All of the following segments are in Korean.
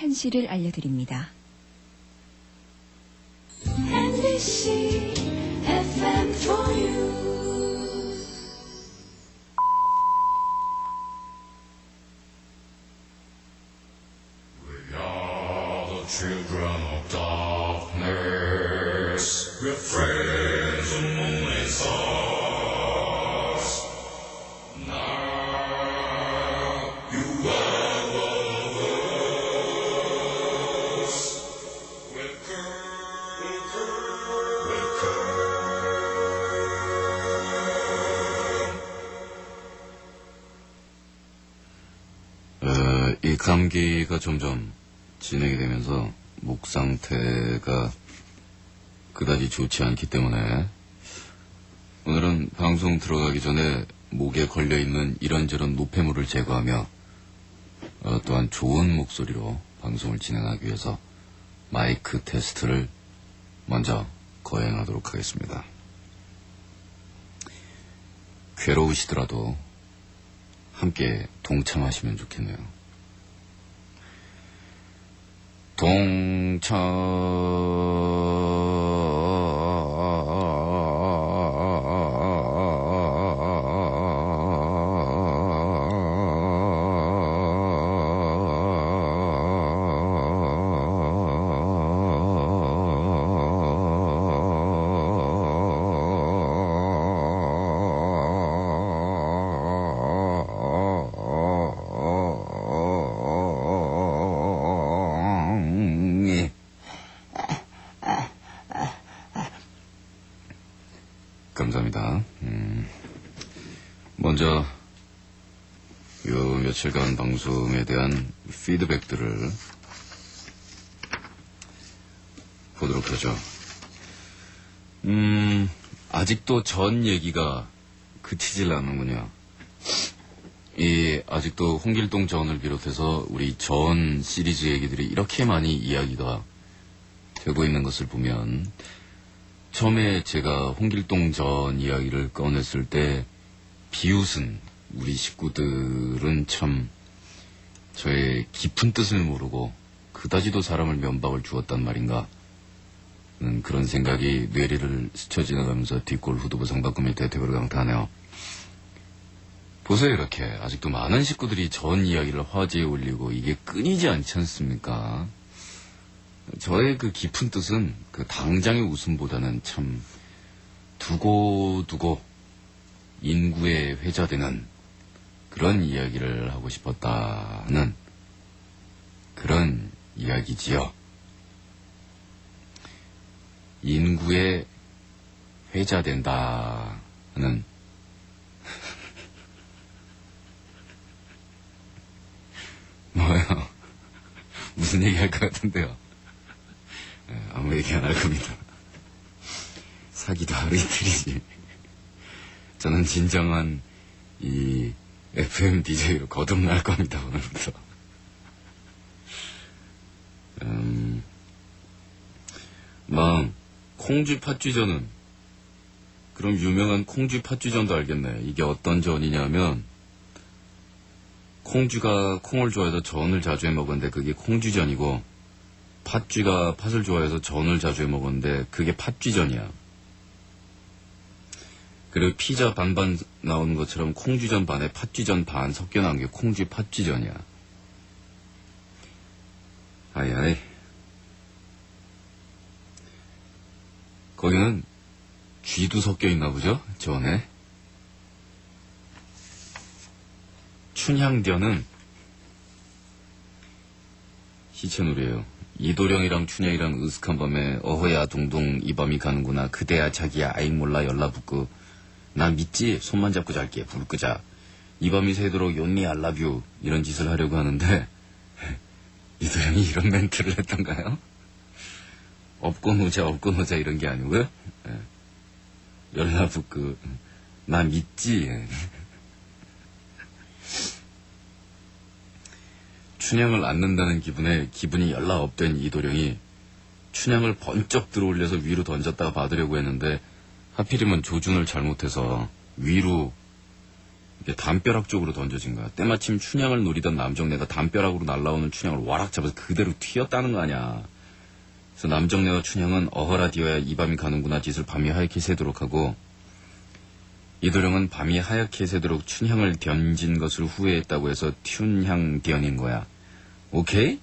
한시를 알려드립니다. NBC FM for you. Children of darkness, we're friends of moon and stars. Now you are one of us. Welcome, welcome. 이 감기가 점점 진행이 되면서 목 상태가 그다지 좋지 않기 때문에 오늘은 방송 들어가기 전에 목에 걸려있는 이런저런 노폐물을 제거하며 또한 좋은 목소리로 방송을 진행하기 위해서 마이크 테스트를 먼저 거행하도록 하겠습니다. 괴로우시더라도 함께 동참하시면 좋겠네요. 동참 감사합니다. 먼저 요 며칠간 방송에 대한 피드백들을 보도록 하죠. 아직도 전 얘기가 그치질 않는군요. 아직도 홍길동 전을 비롯해서 우리 전 시리즈 얘기들이 이렇게 많이 이야기가 되고 있는 것을 보면 처음에 제가 홍길동 전 이야기를 꺼냈을 때 비웃은 우리 식구들은 참 저의 깊은 뜻을 모르고 그다지도 사람을 면박을 주었단 말인가 는 그런 생각이 뇌리를 스쳐 지나가면서 뒷골 후두부 상박구 밑에 대구를 강타하네요. 보세요. 이렇게 아직도 많은 식구들이 전 이야기를 화제에 올리고 이게 끊이지 않지 않습니까? 저의 그 깊은 뜻은 그 당장의 웃음보다는 참 두고두고 인구에 회자되는 그런 이야기를 하고 싶었다는 그런 이야기지요. 인구에 회자된다는 뭐예요? 무슨 얘기 할 것 같은데요? 아무 얘기 안 할 겁니다. 사기도 하루 이틀이지. 저는 진정한 이 FM DJ로 거듭날 겁니다, 오늘부터. 콩쥐 팥쥐전은 그럼 유명한 콩쥐 팥쥐전도 알겠네. 이게 어떤 전이냐면 콩쥐가 콩을 좋아해서 전을 자주 해 먹었는데 그게 콩쥐전이고 팥쥐가 팥을 좋아해서 전을 자주 해 먹었는데 그게 팥쥐전이야. 그리고 피자 반반 나오는 것처럼 콩쥐전 반에 팥쥐전 반 섞여 나온 게 콩쥐 팥쥐전이야. 아이. 거기는 쥐도 섞여 있나 보죠? 전에. 춘향전은 시체놀이에요. 이도령이랑 춘향이랑 으슥한 밤에 어허야 둥둥 이 밤이 가는구나. 그대야 자기야 아잉 몰라 열라붙고 나 믿지? 손만 잡고 잘게 불 끄자. 이 밤이 새도록 연미 알라뷰 이런 짓을 하려고 하는데 이도령이 이런 멘트를 했던가요? 업고 노자 이런 게 아니고요. 열라붙고 나 믿지? 춘향을 안는다는 기분에 기분이 열라 업된 이도령이 춘향을 번쩍 들어올려서 위로 던졌다가 받으려고 했는데 하필이면 조준을 잘못해서 위로 이게 담벼락 쪽으로 던져진 거야. 때마침 춘향을 노리던 남정네가 담벼락으로 날아오는 춘향을 와락 잡아서 그대로 튀었다는 거 아니야. 그래서 남정네와 춘향은 어허라 디어야 이 밤이 가는구나 짓을 밤이 하얗게 새도록 하고, 이도령은 밤이 하얗게 새도록 춘향을 던진 것을 후회했다고 해서 춘향디언인 거야. 오케이?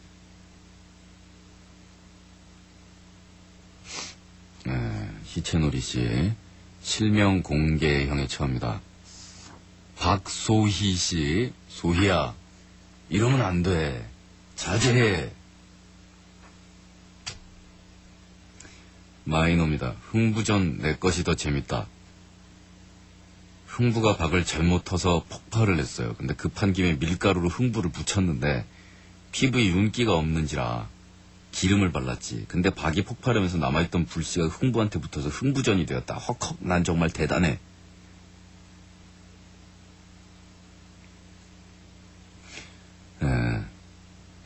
희채놀이 씨 실명 공개형에 처합니다. 박소희 씨, 소희야, 이러면 안 돼. 자제해. 마이노입니다. 흥부전 내 것이 더 재밌다. 흥부가 박을 잘못 터서 폭발을 했어요. 근데 급한 김에 밀가루로 흥부를 붙였는데 피부에 윤기가 없는지라 기름을 발랐지. 근데 박이 폭발하면서 남아있던 불씨가 흥부한테 붙어서 흥부전이 되었다. 헉헉, 난 정말 대단해.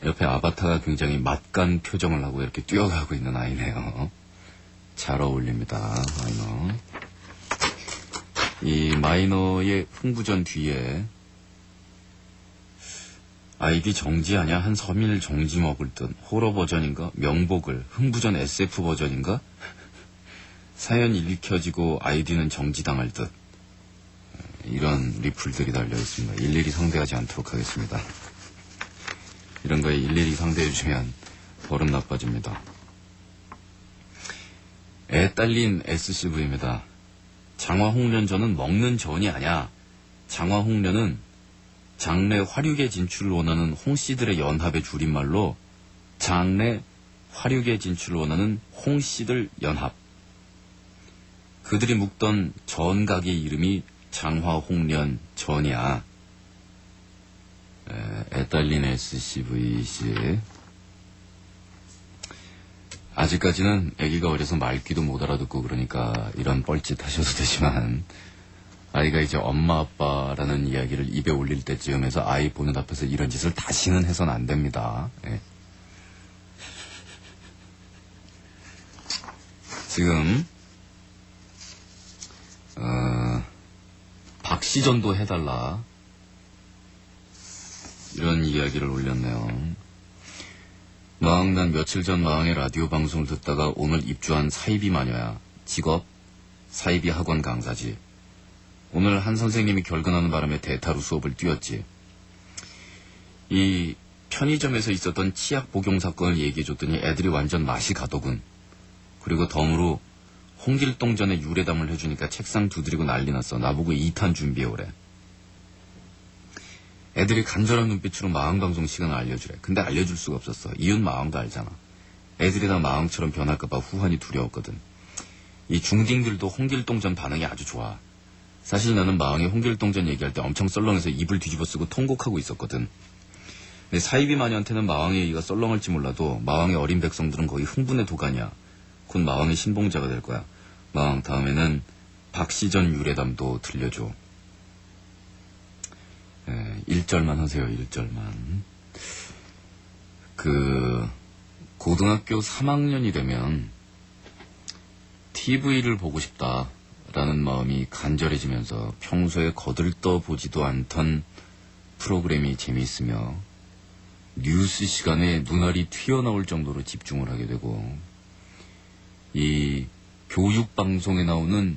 옆에 아바타가 굉장히 맛간 표정을 하고 이렇게 뛰어가고 있는 아이네요. 잘 어울립니다, 마이너. 이 마이너의 흥부전 뒤에 아이디 정지하냐? 한 서민을 정지 먹을 듯. 호러 버전인가? 명복을. 흥부전 SF 버전인가? 사연 읽혀지고 아이디는 정지당할 듯. 이런 리플들이 달려 있습니다. 일일이 상대하지 않도록 하겠습니다. 이런 거에 일일이 상대해주시면 버릇 나빠집니다. 애 딸린 SCV입니다. 장화홍련전은 먹는 전이 아니야. 장화홍련은 장래 화류계 진출을 원하는 홍씨들의 연합의 줄임말로 장래 화류계 진출을 원하는 홍씨들 연합. 그들이 묵던 전각의 이름이 장화홍련 전이야. 애딸린 SCVC. 아직까지는 아기가 어려서 말귀도 못 알아듣고 그러니까 이런 뻘짓 하셔도 되지만, 아이가 이제 엄마 아빠라는 이야기를 입에 올릴 때쯤에서 아이 보는 앞에서 이런 짓을 다시는 해서는 안 됩니다. 예. 지금 박시전도 해달라, 이런 이야기를 올렸네요. 마왕난 며칠 전 마왕의 라디오 방송을 듣다가 오늘 입주한 사이비 마녀야. 직업 사이비 학원 강사지. 오늘 한 선생님이 결근하는 바람에 대타로 수업을 뛰었지. 이 편의점에서 있었던 치약 복용 사건을 얘기해줬더니 애들이 완전 맛이 가더군. 그리고 덤으로 홍길동전에 유래담을 해주니까 책상 두드리고 난리 났어. 나보고 2탄 준비해오래. 애들이 간절한 눈빛으로 마왕방송 시간을 알려주래. 근데 알려줄 수가 없었어. 이웃 마왕도 알잖아. 애들이 다 마왕처럼 변할까봐 후환이 두려웠거든. 이 중딩들도 홍길동전 반응이 아주 좋아. 사실 나는 마왕이 홍길동전 얘기할 때 엄청 썰렁해서 입을 뒤집어 쓰고 통곡하고 있었거든. 근데 사이비 마녀한테는 마왕의 얘기가 썰렁할지 몰라도 마왕의 어린 백성들은 거의 흥분의 도가니야. 곧 마왕의 신봉자가 될 거야. 마왕 다음에는 박시전 유래담도 들려줘. 1절만 하세요. 1절만. 고등학교 3학년이 되면 TV를 보고 싶다라는 마음이 간절해지면서 평소에 거들떠보지도 않던 프로그램이 재미있으며 뉴스 시간에 눈알이 튀어나올 정도로 집중을 하게 되고, 이 교육방송에 나오는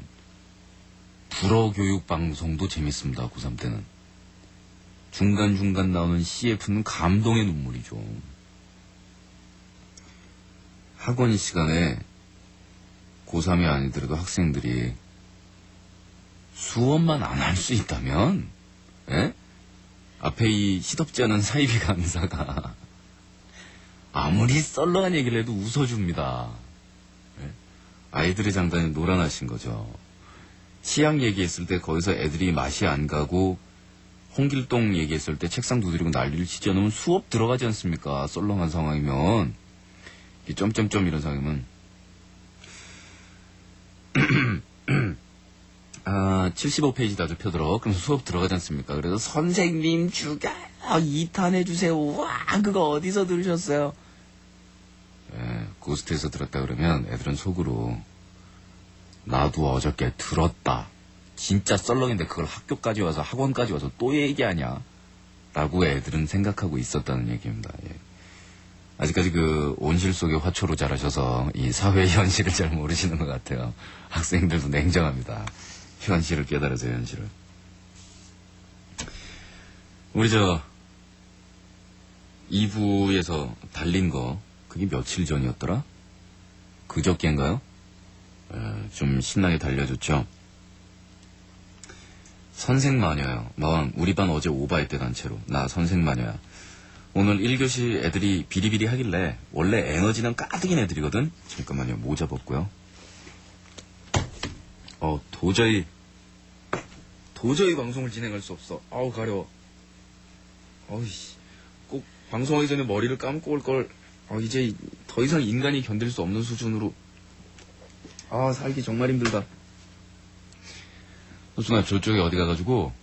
불어교육방송도 재밌습니다. 고3 때는. 중간중간 나오는 CF는 감동의 눈물이죠. 학원 시간에 고3이 아니더라도 학생들이 수업만 안 할 수 있다면, 예? 앞에 이 시덥지 않은 사이비 강사가 아무리 썰렁한 얘기를 해도 웃어줍니다. 예? 아이들의 장단이 노란하신 거죠. 치약 얘기했을 때 거기서 애들이 맛이 안 가고 홍길동 얘기했을 때 책상 두드리고 난리를 치지 않으면 수업 들어가지 않습니까? 썰렁한 상황이면. 이 점점점 이런 상황이면. 75페이지 다져 펴들어. 그럼 수업 들어가지 않습니까? 그래서 선생님 죽여요. 2탄 해주세요. 와, 그거 어디서 들으셨어요? 예, 고스트에서 들었다 그러면 애들은 속으로 나도 어저께 들었다 진짜 썰렁인데 그걸 학교까지 와서 학원까지 와서 또 얘기하냐? 라고 애들은 생각하고 있었다는 얘기입니다. 예. 아직까지 그 온실 속의 화초로 자라셔서 이 사회의 현실을 잘 모르시는 것 같아요. 학생들도 냉정합니다. 현실을 깨달으세요, 현실을. 우리 2부에서 달린 거, 그게 며칠 전이었더라? 그저께인가요? 좀 신나게 달려줬죠. 선생마녀요. 우리 반 어제 오바했대 단체로. 나 선생마녀야. 오늘 1교시 애들이 비리비리 하길래 원래 에너지는 가득인 애들이거든. 잠깐만요. 모자 벗고요. 도저히 방송을 진행할 수 없어. 아우 가려워. 어이씨. 꼭 방송하기 전에 머리를 감고 올 걸. 이제 더 이상 인간이 견딜 수 없는 수준으로. 살기 정말 힘들다. 호순아, 저쪽에 어디 가가지고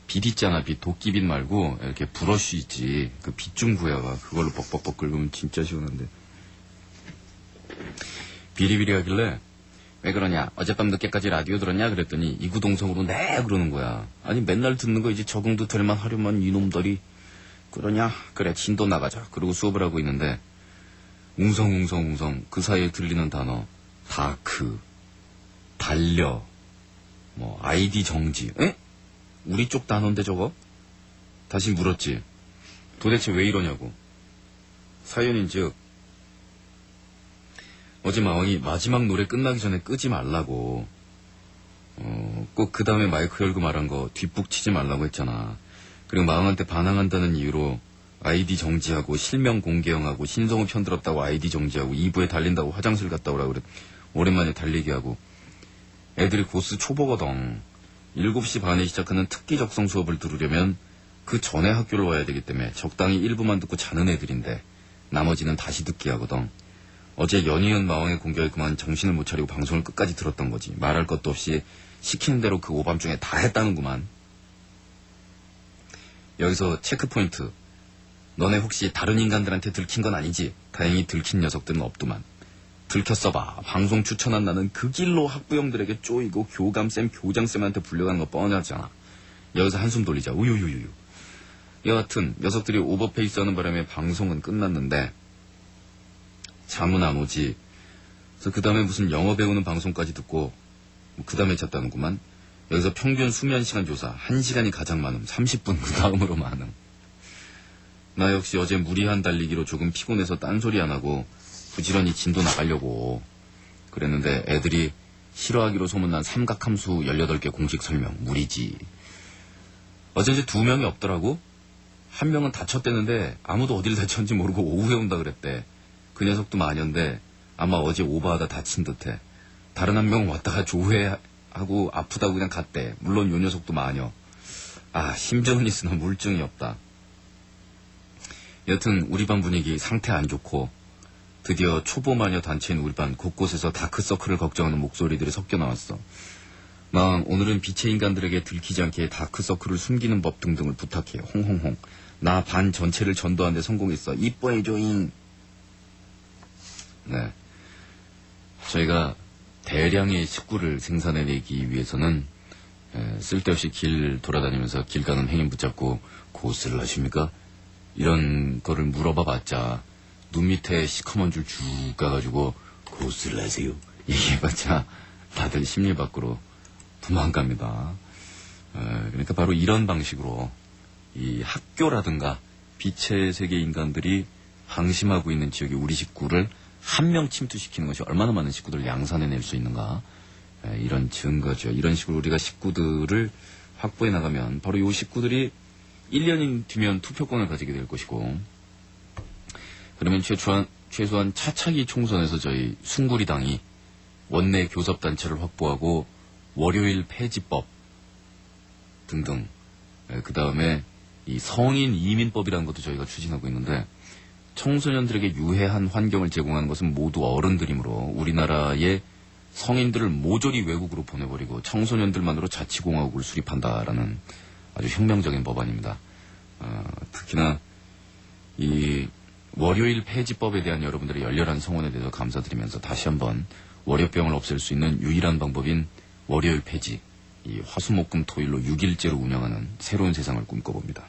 빛 있잖아. 빛, 도끼빛 말고 이렇게 브러쉬 있지. 그 빛 좀 구해와. 그걸로 벅벅벅 긁으면 진짜 시원한데. 비리비리 하길래 왜 그러냐, 어젯밤 늦게까지 라디오 들었냐 그랬더니 이구동성으로 네 그러는 거야. 아니 맨날 듣는 거 이제 적응도 될만 하려면 이놈들이 그러냐. 그래 진도 나가자. 그러고 수업을 하고 있는데 웅성웅성웅성 그 사이에 들리는 단어 다크, 달려, 아이디 정지. 에? 우리 쪽 단어인데 저거? 다시 물었지. 도대체 왜 이러냐고. 사연인즉 어제 마왕이 마지막 노래 끝나기 전에 끄지 말라고. 꼭 그 다음에 마이크 열고 말한 거 뒷북 치지 말라고 했잖아. 그리고 마왕한테 반항한다는 이유로 아이디 정지하고 실명 공개형하고 신성우 편들었다고 아이디 정지하고 2부에 달린다고 화장실 갔다 오라고 그래. 오랜만에 달리기 하고. 애들이 고스 초보거든. 7시 반에 시작하는 특기 적성 수업을 들으려면 그 전에 학교를 와야 되기 때문에 적당히 1부만 듣고 자는 애들인데 나머지는 다시 듣기 하거든. 어제 연이은 마왕의 공격에 그만 정신을 못 차리고 방송을 끝까지 들었던 거지. 말할 것도 없이 시키는 대로 그 오밤중에 다 했다는구만. 여기서 체크포인트. 너네 혹시 다른 인간들한테 들킨 건 아니지? 다행히 들킨 녀석들은 없더만. 들켰어봐. 방송 추천한다는 그 길로 학부형들에게 쪼이고 교감쌤, 교장쌤한테 불려가는 거 뻔하잖아. 여기서 한숨 돌리자. 우유유유유. 여하튼 녀석들이 오버페이스 하는 바람에 방송은 끝났는데 잠은 안 오지. 그래서 그 다음에 무슨 영어 배우는 방송까지 듣고 그 다음에 잤다는구만. 여기서 평균 수면 시간 조사. 1시간이 가장 많음. 30분 그 다음으로 많음. 나 역시 어제 무리한 달리기로 조금 피곤해서 딴소리 안 하고 부지런히 진도 나가려고 그랬는데 애들이 싫어하기로 소문난 삼각함수 18개 공식 설명. 무리지. 어제 이제 2명이 없더라고. 한 명은 다쳤대는데 아무도 어딜 다쳤는지 모르고 오후에 온다 그랬대. 그 녀석도 마녀인데 아마 어제 오버하다 다친 듯해. 다른 한 명은 왔다가 조회하고 아프다고 그냥 갔대. 물론 요 녀석도 마녀. 심정은 있으나 물증이 없다. 여튼 우리 반 분위기 상태 안 좋고 드디어 초보 마녀 단체인 우리 반 곳곳에서 다크서클을 걱정하는 목소리들이 섞여 나왔어. 오늘은 빛의 인간들에게 들키지 않게 다크서클을 숨기는 법 등등을 부탁해. 홍홍홍. 나 반 전체를 전도하는 데 성공했어. 이뻐해줘잉. 네. 저희가 대량의 식구를 생산해내기 위해서는 쓸데없이 길 돌아다니면서 길 가는 행인 붙잡고 고스를 하십니까? 이런 거를 물어봐봤자 눈 밑에 시커먼 줄 쭉 가가지고 고스를 하세요 얘기해봤자 다들 심리 밖으로 도망갑니다. 그러니까 바로 이런 방식으로 이 학교라든가 빛의 세계 인간들이 방심하고 있는 지역의 우리 식구를 한 명 침투시키는 것이 얼마나 많은 식구들을 양산해낼 수 있는가. 이런 증거죠. 이런 식으로 우리가 식구들을 확보해 나가면 바로 이 식구들이 1년인 뒤면 투표권을 가지게 될 것이고, 그러면 최소한 차차기 총선에서 저희 숭구리당이 원내 교섭단체를 확보하고 월요일 폐지법 등등, 그 다음에 이 성인 이민법이라는 것도 저희가 추진하고 있는데, 청소년들에게 유해한 환경을 제공하는 것은 모두 어른들이므로 우리나라의 성인들을 모조리 외국으로 보내버리고 청소년들만으로 자치공화국을 수립한다라는 아주 혁명적인 법안입니다. 특히나 이 월요일 폐지법에 대한 여러분들의 열렬한 성원에 대해서 감사드리면서 다시 한번 월요병을 없앨 수 있는 유일한 방법인 월요일 폐지, 이 화수목금토일로 6일째로 운영하는 새로운 세상을 꿈꿔봅니다.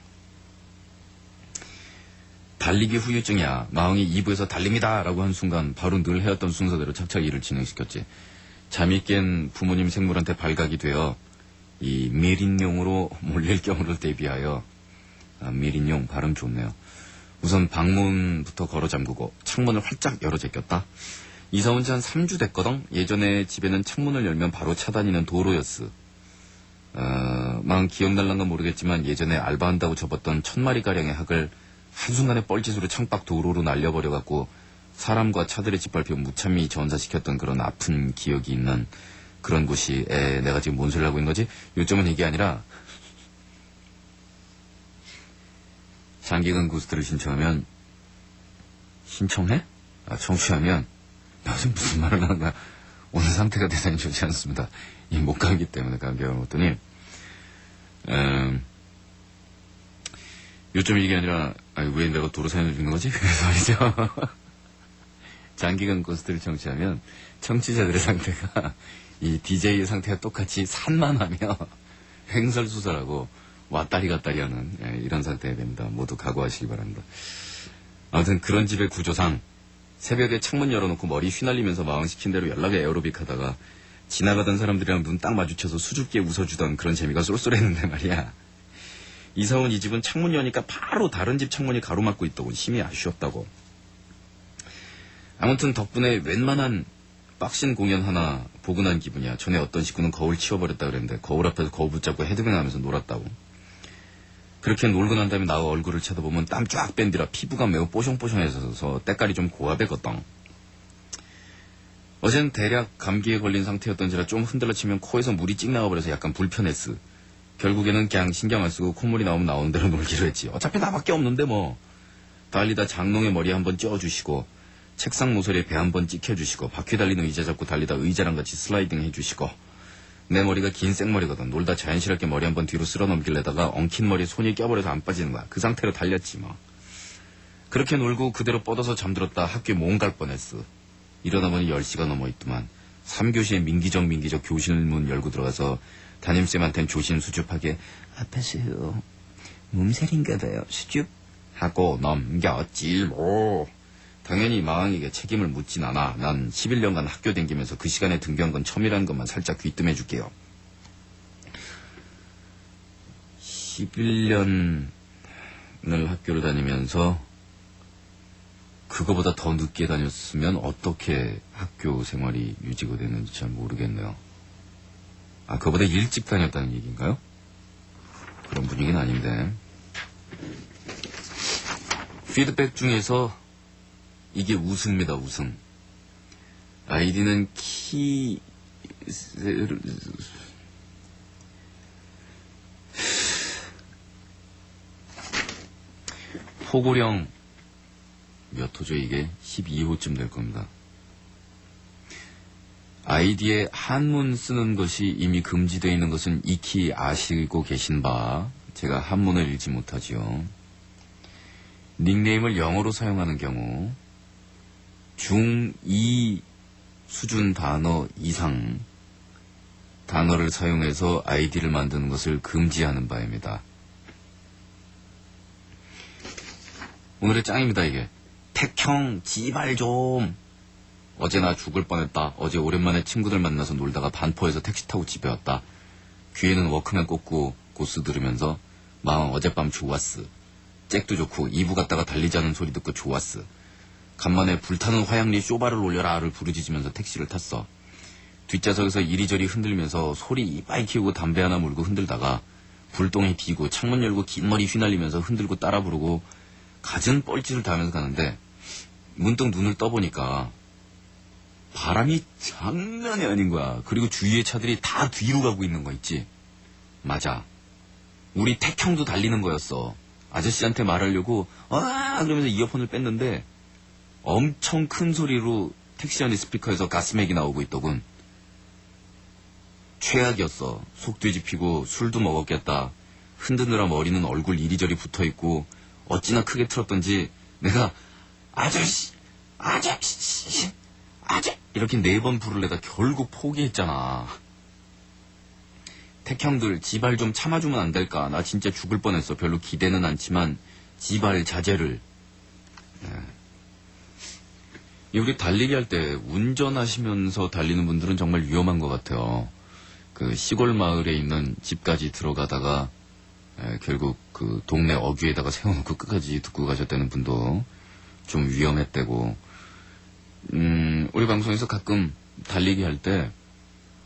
달리기 후유증이야. 마흔이 2부에서 달립니다 라고 한 순간 바로 늘 해왔던 순서대로 착착 일을 진행시켰지. 잠이 깬 부모님 생물한테 발각이 되어 이 미린용으로 몰릴 경우를 대비하여 미린용 발음 좋네요. 우선 방문부터 걸어 잠그고 창문을 활짝 열어 제꼈다. 이사 온 지 한 3주 됐거든. 예전에 집에는 창문을 열면 바로 차다니는 도로였어. 마음 기억날란가 모르겠지만 예전에 알바한다고 접었던 1000마리가량의 학을 한순간에 뻘짓으로 창밖 도로로 날려버려갖고 사람과 차들의 짓밟혀 무참히 전사시켰던 그런 아픈 기억이 있는 그런 곳이 내가 지금 뭔 소리를 하고 있는 거지? 요점은 이게 아니라 장기간 구스트를 신청하면 신청해? 청취하면 나 지금 무슨 말을 하는 거야? 오늘 상태가 대단히 좋지 않습니다. 이 목감기 때문에 감기가 왔더니 요점이 이게 아니라 왜 내가 도로 사연을 읽는 거지? 그래서 말이죠. 장기간 구스트를 청취하면 청취자들의 상태가 이 DJ의 상태가 똑같이 산만하며 횡설수설하고 왔다리 갔다리 하는 이런 상태가 됩니다. 모두 각오하시기 바랍니다. 아무튼 그런 집의 구조상 새벽에 창문 열어놓고 머리 휘날리면서 마음 시킨 대로 연락에 에어로빅 하다가 지나가던 사람들이랑 눈 딱 마주쳐서 수줍게 웃어주던 그런 재미가 쏠쏠했는데 말이야. 이사 온 이 집은 창문 여니까 바로 다른 집 창문이 가로막고 있더군. 심히 아쉬웠다고. 아무튼 덕분에 웬만한 빡신 공연 하나 보고 난 기분이야. 전에 어떤 식구는 거울 치워버렸다 그랬는데 거울 앞에서 거울 붙잡고 헤드뱅 하면서 놀았다고. 그렇게 놀고 난 다음에 나 얼굴을 쳐다보면 땀 쫙 뺀디라 피부가 매우 뽀송뽀송해져서 때깔이 좀 고와배거든. 어젠 대략 감기에 걸린 상태였던지라 좀 흔들러 치면 코에서 물이 찍 나와버려서 약간 불편했어. 결국에는 그냥 신경 안 쓰고 콧물이 나오면 나오는 대로 놀기로 했지. 어차피 나밖에 없는데 뭐. 달리다 장롱에 머리 한번 찧어주시고 책상 모서리에 배 한번 찍혀주시고 바퀴 달리는 의자 잡고 달리다 의자랑 같이 슬라이딩 해주시고 내 머리가 긴 생머리거든. 놀다 자연스럽게 머리 한번 뒤로 쓸어 넘기려다가 엉킨 머리에 손이 껴버려서 안 빠지는 거야. 그 상태로 달렸지 뭐. 그렇게 놀고 그대로 뻗어서 잠들었다 학교에 못 갈 뻔했어. 일어나 보니 10시가 넘어 있더만. 3교시에 민기적 교실 문 열고 들어가서 담임쌤한텐 조심수줍하게 아파서요. 몸살인가 봐요. 수줍? 하고 넘겼지 뭐. 당연히 마왕에게 책임을 묻진 않아. 난 11년간 학교 다니면서 그 시간에 등교한 건 처음이라는 것만 살짝 귀뜸해 줄게요. 11년을 학교를 다니면서 그거보다 더 늦게 다녔으면 어떻게 학교 생활이 유지가 됐는지 잘 모르겠네요. 그거보다 일찍 다녔다는 얘기인가요? 그런 분위기는 아닌데. 피드백 중에서 이게 우승입니다, 우승. 아이디는 포고령 몇 호죠 이게? 12호쯤 될 겁니다. 아이디에 한문 쓰는 것이 이미 금지되어 있는 것은 익히 아시고 계신 바 제가 한문을 읽지 못하지요. 닉네임을 영어로 사용하는 경우 중2 수준 단어 이상 단어를 사용해서 아이디를 만드는 것을 금지하는 바입니다. 오늘의 짱입니다 이게. 택형 지발 좀. 어제 나 죽을 뻔했다. 어제 오랜만에 친구들 만나서 놀다가 반포에서 택시 타고 집에 왔다. 귀에는 워크맨 꽂고 고스 들으면서 마음 어젯밤 좋았어. 잭도 좋고 2부 갔다가 달리자는 소리 듣고 좋았어. 간만에 불타는 화양리 쇼바를 올려라를 부르짖으면서 택시를 탔어. 뒷좌석에서 이리저리 흔들면서 소리 이빨 키우고 담배 하나 물고 흔들다가 불똥이 비고 창문 열고 긴 머리 휘날리면서 흔들고 따라 부르고 갖은 뻘짓을 다 하면서 가는데 문득 눈을 떠보니까 바람이 장난이 아닌 거야. 그리고 주위의 차들이 다 뒤로 가고 있는 거 있지. 맞아. 우리 택형도 달리는 거였어. 아저씨한테 말하려고 그러면서 이어폰을 뺐는데 엄청 큰 소리로 택시 안의 스피커에서 가스맥이 나오고 있더군. 최악이었어. 속 뒤집히고 술도 먹었겠다. 흔드느라 머리는 얼굴 이리저리 붙어있고 어찌나 크게 틀었던지 내가 아저씨 이렇게 4번 부르려다 결국 포기했잖아. 택형들 지발 좀 참아주면 안 될까? 나 진짜 죽을 뻔했어. 별로 기대는 않지만 지발 자제를. 우리 달리기 할 때 운전하시면서 달리는 분들은 정말 위험한 것 같아요. 그 시골 마을에 있는 집까지 들어가다가 결국 그 동네 어귀에다가 세워놓고 끝까지 듣고 가셨다는 분도 좀 위험했대고. 우리 방송에서 가끔 달리기 할 때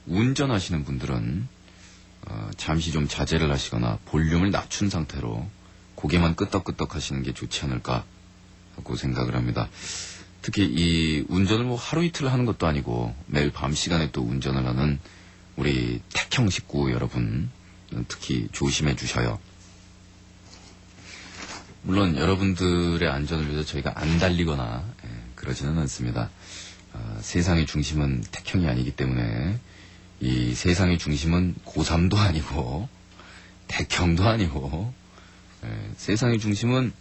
운전하시는 분들은 잠시 좀 자제를 하시거나 볼륨을 낮춘 상태로 고개만 끄덕끄덕 하시는 게 좋지 않을까 하고 생각을 합니다. 특히 이 운전을 뭐 하루 이틀 하는 것도 아니고 매일 밤 시간에 또 운전을 하는 우리 택형 식구 여러분 특히 조심해 주셔요. 물론 여러분들의 안전을 위해서 저희가 안 달리거나 그러지는 않습니다. 세상의 중심은 택형이 아니기 때문에 이 세상의 중심은 고3도 아니고 택형도 아니고 세상의 중심은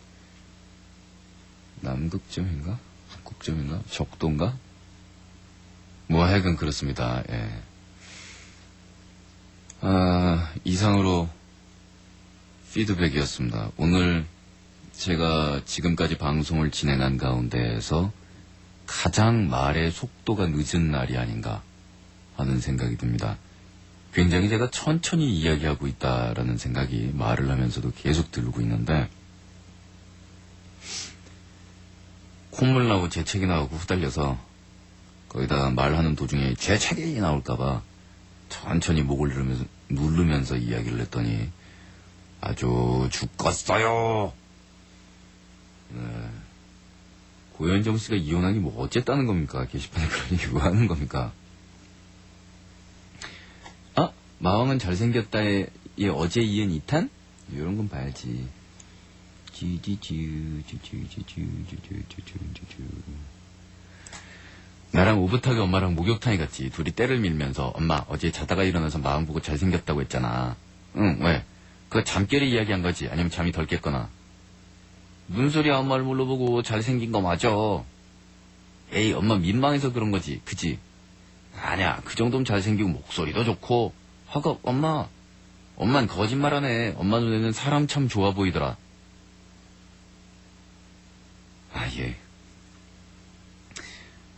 남극점인가? 북극점인가? 적도인가? 뭐 하여간 그렇습니다. 이상으로 피드백이었습니다. 오늘 제가 지금까지 방송을 진행한 가운데에서 가장 말의 속도가 늦은 날이 아닌가 하는 생각이 듭니다. 굉장히 제가 천천히 이야기하고 있다라는 생각이 말을 하면서도 계속 들고 있는데 콧물 나고 재채기 나오고 후달려서 거기다가 말하는 도중에 재채기 나올까봐 천천히 목을 누르면서 이야기를 했더니 아주 죽겠어요. 고현정 씨가 이혼하기 뭐 어쨌다는 겁니까? 게시판에 그런 얘기 왜 하는 겁니까? 마왕은 잘생겼다에 어제 이은 2탄? 이런 건 봐야지. 나랑 오붓하게 엄마랑 목욕탕에 갔지. 둘이 때를 밀면서 엄마 어제 자다가 일어나서 마왕 보고 잘생겼다고 했잖아. 응, 왜? 그거 잠결에 이야기한 거지? 아니면 잠이 덜 깼거나? 무슨 소리야? 엄마를 물어보고 잘생긴 거 맞아. 에이, 엄마 민망해서 그런 거지. 그지? 아니야, 그 정도면 잘생기고 목소리도 좋고. 허겁, 엄만 거짓말하네. 엄마 눈에는 사람 참 좋아 보이더라. 예.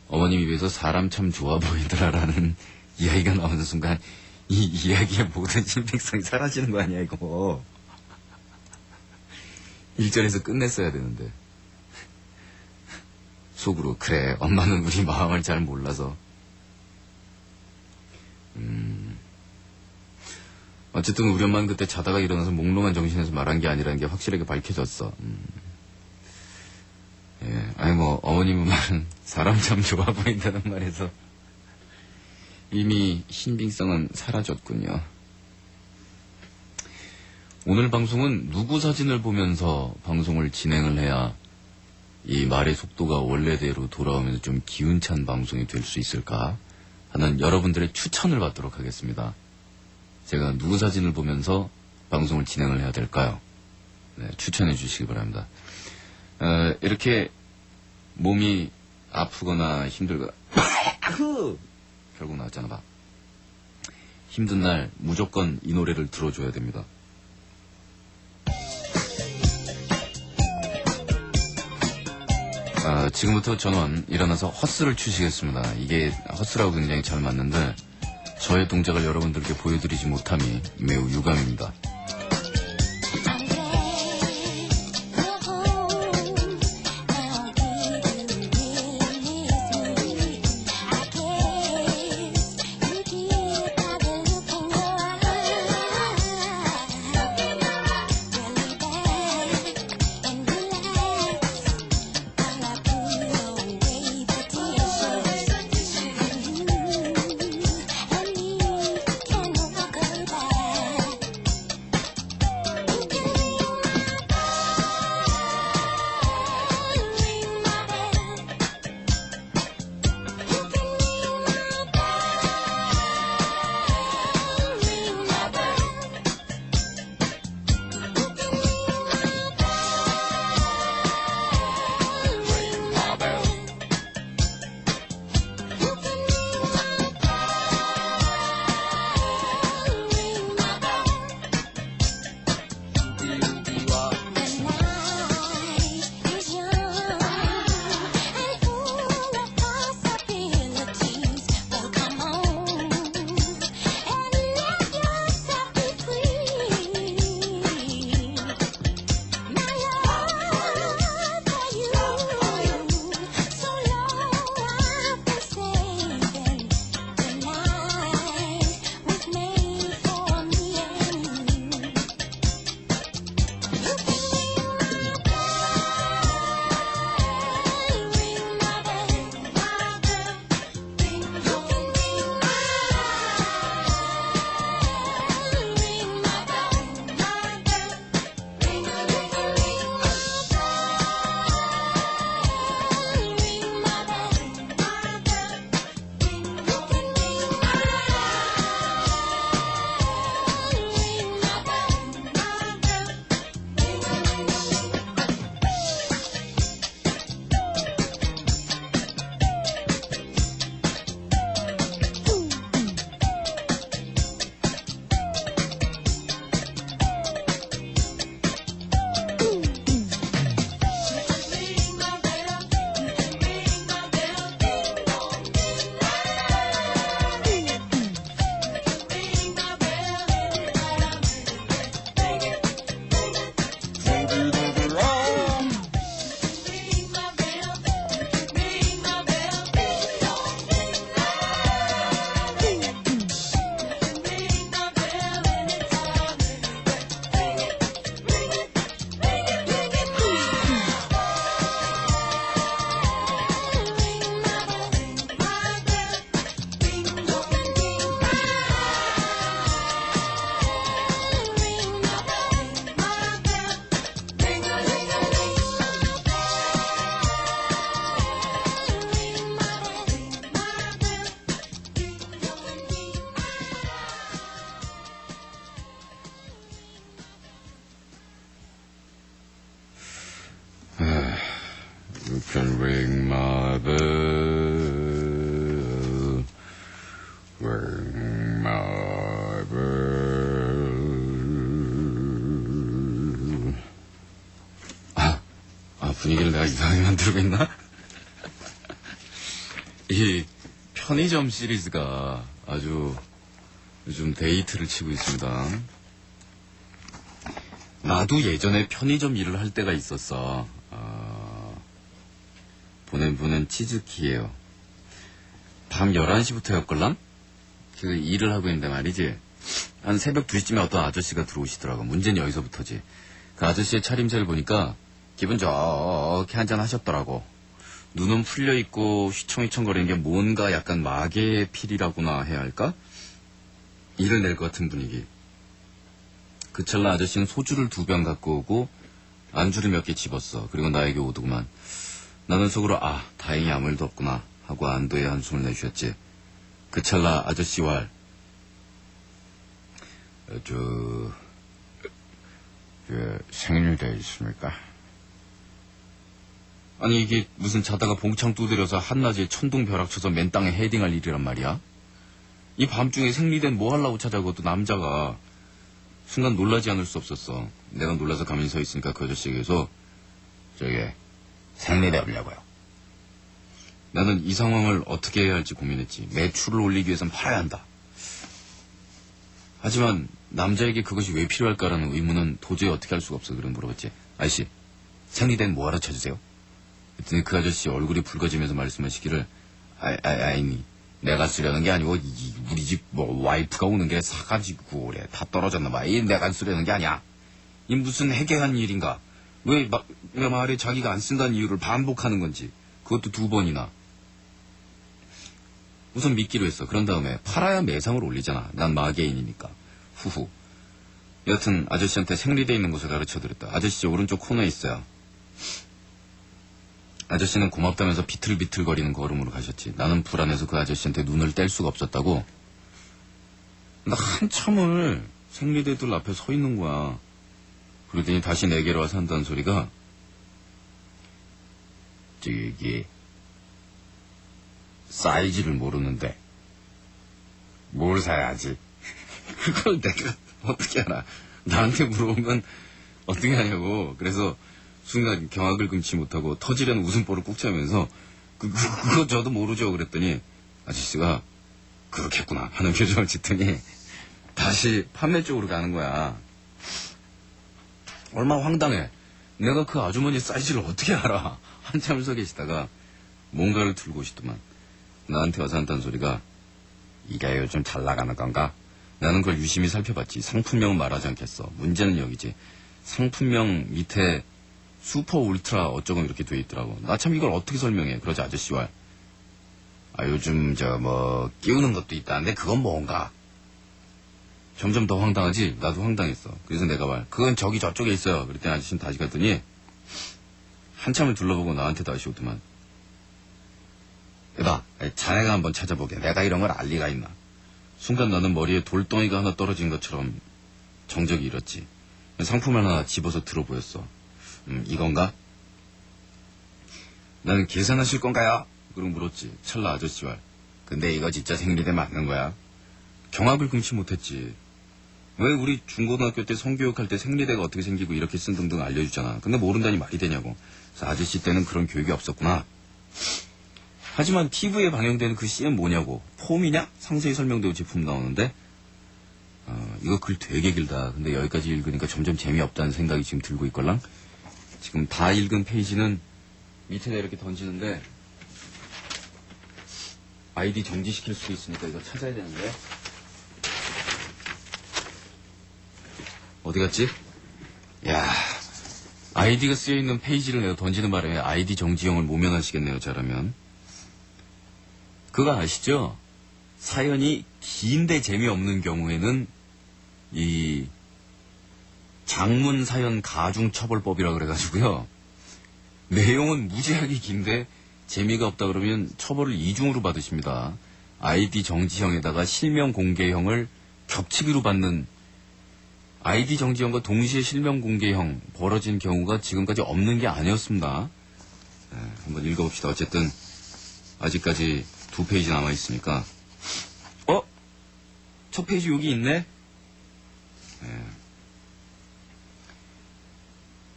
어머님 입에서 사람 참 좋아 보이더라라는 이야기가 나오는 순간 이 이야기의 모든 신빙성이 사라지는 거 아니야, 이거. 1절에서 끝냈어야 되는데. 속으로, 그래, 엄마는 우리 마음을 잘 몰라서. 어쨌든 우리 엄마는 그때 자다가 일어나서 몽롱한 정신에서 말한 게 아니라는 게 확실하게 밝혀졌어. 아니 뭐 어머님의 말은 사람 참 좋아 보인다는 말에서 이미 신빙성은 사라졌군요. 오늘 방송은 누구 사진을 보면서 방송을 진행을 해야 이 말의 속도가 원래대로 돌아오면서 좀 기운찬 방송이 될 수 있을까 하는 여러분들의 추천을 받도록 하겠습니다. 제가 누구 사진을 보면서 방송을 진행을 해야 될까요? 네, 추천해 주시기 바랍니다. 이렇게 몸이 아프거나 힘들거나 결국 나왔잖아 봐. 힘든 날 무조건 이 노래를 들어줘야 됩니다. 지금부터 전원 일어나서 헛스를 추시겠습니다. 이게 헛스라고 굉장히 잘 맞는데 저의 동작을 여러분들께 보여드리지 못함이 매우 유감입니다. ring my bell, ring my bell. 분위기를 내가 이상하게 만들고 있나? 이 편의점 시리즈가 아주 요즘 데이트를 치고 있습니다. 나도 예전에 편의점 일을 할 때가 있었어. 보낸 치즈키예요. 밤 11시부터였걸랑? 그 일을 하고 있는데 말이지. 한 새벽 2시쯤에 어떤 아저씨가 들어오시더라고. 문제는 여기서부터지. 그 아저씨의 차림새를 보니까 기분 좋게 한잔 하셨더라고. 눈은 풀려있고 휘청휘청거리는 게 뭔가 약간 마개의 필이라고나 해야 할까? 일을 낼 것 같은 분위기. 그 찰나 아저씨는 소주를 2병 갖고 오고 안주를 몇 개 집었어. 그리고 나에게 오더구만. 나는 속으로 다행히 아무 일도 없구나 하고 안도의 한숨을 내쉬었지. 그 찰나 아저씨 왈. 생일 돼 있습니까? 아니 이게 무슨 자다가 봉창 두드려서 한낮에 천둥벼락 쳐서 맨 땅에 헤딩할 일이란 말이야? 이 밤중에 생리된 뭐 하려고 찾아고 또 남자가. 순간 놀라지 않을 수 없었어. 내가 놀라서 가만히 서 있으니까 그 아저씨에게서 생리대 없냐고요. 나는 이 상황을 어떻게 해야 할지 고민했지. 매출을 올리기 위해선 팔아야 한다. 하지만 남자에게 그것이 왜 필요할까라는 의문은 도저히 어떻게 할 수가 없어. 그럼 물어봤지. 아저씨, 생리대는 뭐하러 찾으세요? 그랬더니 그 아저씨 얼굴이 붉어지면서 말씀하시기를 아니 내가 쓰려는 게 아니고 우리 집 와이프가 오는 게 사가지고 그래 다 떨어졌나 봐. 내가 쓰려는 게 아니야. 이 무슨 해괴한 일인가. 왜 말에 자기가 안 쓴다는 이유를 반복하는 건지. 그것도 2번이나. 우선 믿기로 했어. 그런 다음에 팔아야 매상을 올리잖아. 난 마개인이니까. 후후. 여튼 아저씨한테 생리대 있는 곳을 가르쳐드렸다. 아저씨 오른쪽 코너에 있어요. 아저씨는 고맙다면서 비틀비틀거리는 걸음으로 가셨지. 나는 불안해서 그 아저씨한테 눈을 뗄 수가 없었다고. 나 한참을 생리대들 앞에 서 있는 거야. 그러더니 다시 내게로 와서 한다는 소리가 사이즈를 모르는데 뭘 사야지. 그걸 내가 어떻게 알아. 나한테 물어보면 어떻게 하냐고. 그래서 순간 경악을 금치 못하고 터지려는 웃음보를 꾹 차면서 그거 저도 모르죠. 그랬더니 아저씨가 그렇겠구나 하는 표정을 짓더니 다시 판매 쪽으로 가는 거야. 얼마나 황당해. 내가 그 아주머니 사이즈를 어떻게 알아. 한참을 서 계시다가 뭔가를 들고 오시더만. 나한테 와서 한다는 소리가 이게 요즘 잘 나가는 건가? 나는 그걸 유심히 살펴봤지. 상품명은 말하지 않겠어. 문제는 여기지. 상품명 밑에 슈퍼 울트라 어쩌고 이렇게 돼 있더라고. 나 참 이걸 어떻게 설명해. 그러자 아저씨와 요즘 끼우는 것도 있다는데 그건 뭔가. 점점 더 황당하지. 나도 황당했어. 그래서 내가 그건 저기 저쪽에 있어요. 그랬더니 아저씨는 다시 갔더니 한참을 둘러보고 나한테 다시 오더만. 봐, 자네가 한번 찾아보게. 내가 이런 걸 알 리가 있나. 순간 나는 머리에 돌덩이가 하나 떨어진 것처럼 정적이 잃었지. 상품을 하나 집어서 들어보였어. 이건가? 나는 계산하실 건가요? 그러고 물었지. 찰나 아저씨와. 근데 이거 진짜 생리대 맞는 거야? 경악을 금치 못했지. 왜 우리 중고등학교 때 성교육할 때 생리대가 어떻게 생기고 이렇게 쓴 등등 알려주잖아. 근데 모른다니 말이 되냐고. 그래서 아저씨 때는 그런 교육이 없었구나. 하지만 TV에 방영되는 그 씬은 뭐냐고. 폼이냐? 상세히 설명되고 제품 나오는데 이거 글 되게 길다. 근데 여기까지 읽으니까 점점 재미없다는 생각이 지금 들고 있걸랑. 지금 다 읽은 페이지는 밑에다 이렇게 던지는데 아이디 정지시킬 수 있으니까 이거 찾아야 되는데. 어디 갔지? 야, 아이디가 쓰여있는 페이지를 내가 던지는 바람에 아이디 정지형을 모면하시겠네요. 잘하면. 그거 아시죠? 사연이 긴데 재미없는 경우에는 이 장문 사연 가중처벌법이라 그래가지고요. 내용은 무지하게 긴데 재미가 없다 그러면 처벌을 2중으로 받으십니다. 아이디 정지형에다가 실명 공개형을 겹치기로 받는. 아이디 정지형과 동시에 실명 공개형 벌어진 경우가 지금까지 없는 게 아니었습니다. 한번 읽어봅시다. 어쨌든 아직까지 2페이지 남아있으니까. 첫 페이지 여기 있네?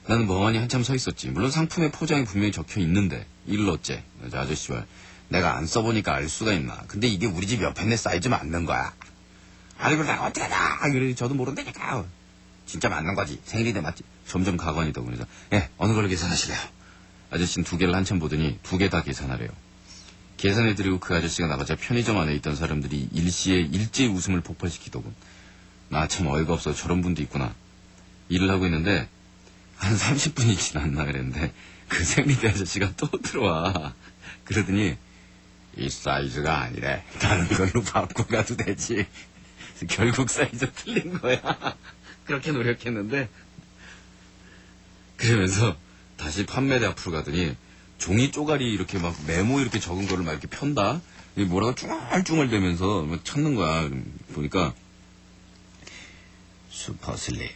나는 멍하니 한참 서 있었지. 물론 상품의 포장이 분명히 적혀 있는데 이를 어째? 아저씨 말 내가 안 써보니까 알 수가 있나. 근데 이게 우리 집 옆에 사이즈 맞는 거야. 알고 내가 어떻게 다 그래 저도 모른다니까. 진짜 맞는 거지. 생일인데 맞지. 점점 가관이다. 그래서 어느 걸로 계산하실래요? 아저씨는 2개를 한참 보더니 2개 다 계산하래요. 계산해드리고 그 아저씨가 나가자 편의점 안에 있던 사람들이 일시에 일제히 웃음을 폭발시키더군. 나 참 어이가 없어. 저런 분도 있구나. 일을 하고 있는데 한 30분이 지났나 그랬는데 그 생리대 아저씨가 또 들어와. 그러더니 이 사이즈가 아니래. 다른 걸로 바꿔가도 되지. 결국 사이즈 틀린 거야. 그렇게 노력했는데. 그러면서 다시 판매대 앞으로 가더니 종이 쪼가리 이렇게 막 메모 이렇게 적은 거를 막 이렇게 편다. 뭐라고 쭈글쭈글대면서 막 찾는 거야. 보니까 슈퍼슬림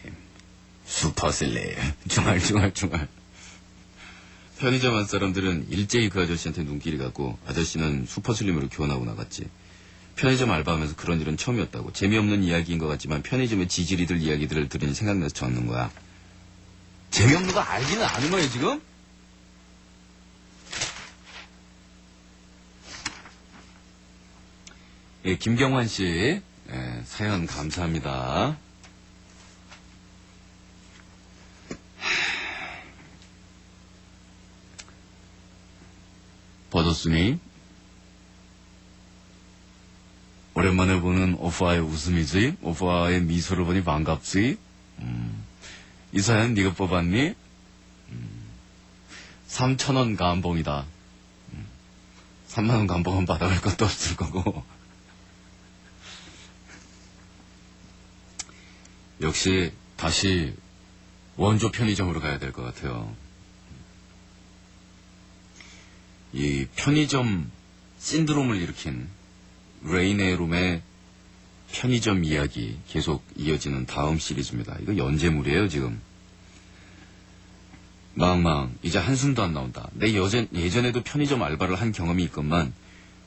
중얼중얼. 편의점 안 사람들은 일제히 그 아저씨한테 눈길이 갔고 아저씨는 슈퍼슬림으로 교환하고 나갔지. 편의점 알바하면서 그런 일은 처음이었다고. 재미없는 이야기인 것 같지만 편의점의 지지리들 이야기들을 들으니 생각나서 적는 거야. 재미없는 거 알기는 아는 거예요 지금? 김경환 씨 사연 감사합니다. 버섯순이 오랜만에 보는 오빠의 웃음이지. 오빠의 미소를 보니 반갑지. 이 사연 네가 뽑았니? 3,000원 감봉이다. 3만원 감봉은 받아갈 것도 없을 거고. 역시 다시 원조 편의점으로 가야 될 것 같아요. 이 편의점 신드롬을 일으킨 레이네룸의 편의점 이야기 계속 이어지는 다음 시리즈입니다. 이거 연재물이에요 지금. 망망 이제 한숨도 안 나온다. 내 예전에도 편의점 알바를 한 경험이 있건만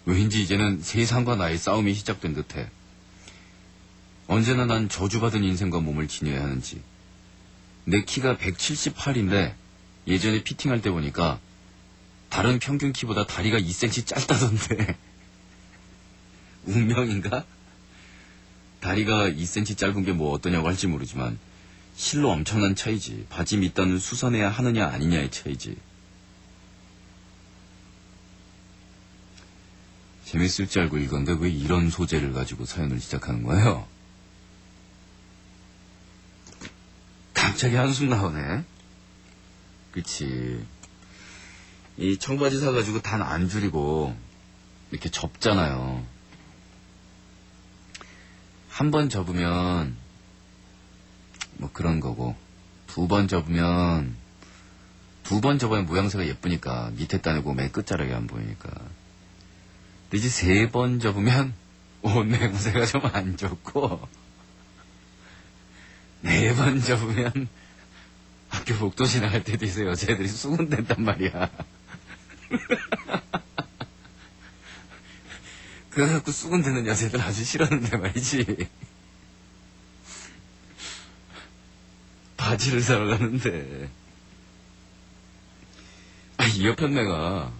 왠지 이제는 세상과 나의 싸움이 시작된 듯해. 언제나 난 저주받은 인생과 몸을 지녀야 하는지. 내 키가 178인데 예전에 피팅할 때 보니까 다른 평균 키보다 다리가 2cm 짧다던데. 운명인가? 다리가 2cm 짧은 게 뭐 어떠냐고 할지 모르지만 실로 엄청난 차이지. 바지 밑단을 수선해야 하느냐 아니냐의 차이지. 재밌을 줄 알고 읽었는데 왜 이런 소재를 가지고 사연을 시작하는 거예요? 갑자기 한숨 나오네. 그치. 이 청바지 사가지고 단 안 줄이고 이렇게 접잖아요. 한 번 접으면 뭐 그런 거고, 2번 접으면 2번 접어야 모양새가 예쁘니까 밑에 따내고 맨 끝자락이 안 보이니까. 근데 이제 3번 접으면 옷 냄새가 좀 안 좋고, 4번 접으면 학교 복도 지나갈 때도 있어 여자애들이 수군댄단 말이야. 그래갖고 수군대는 여자애들 아주 싫었는데 말이지. 바지를 사러 가는데 이 옆 편매가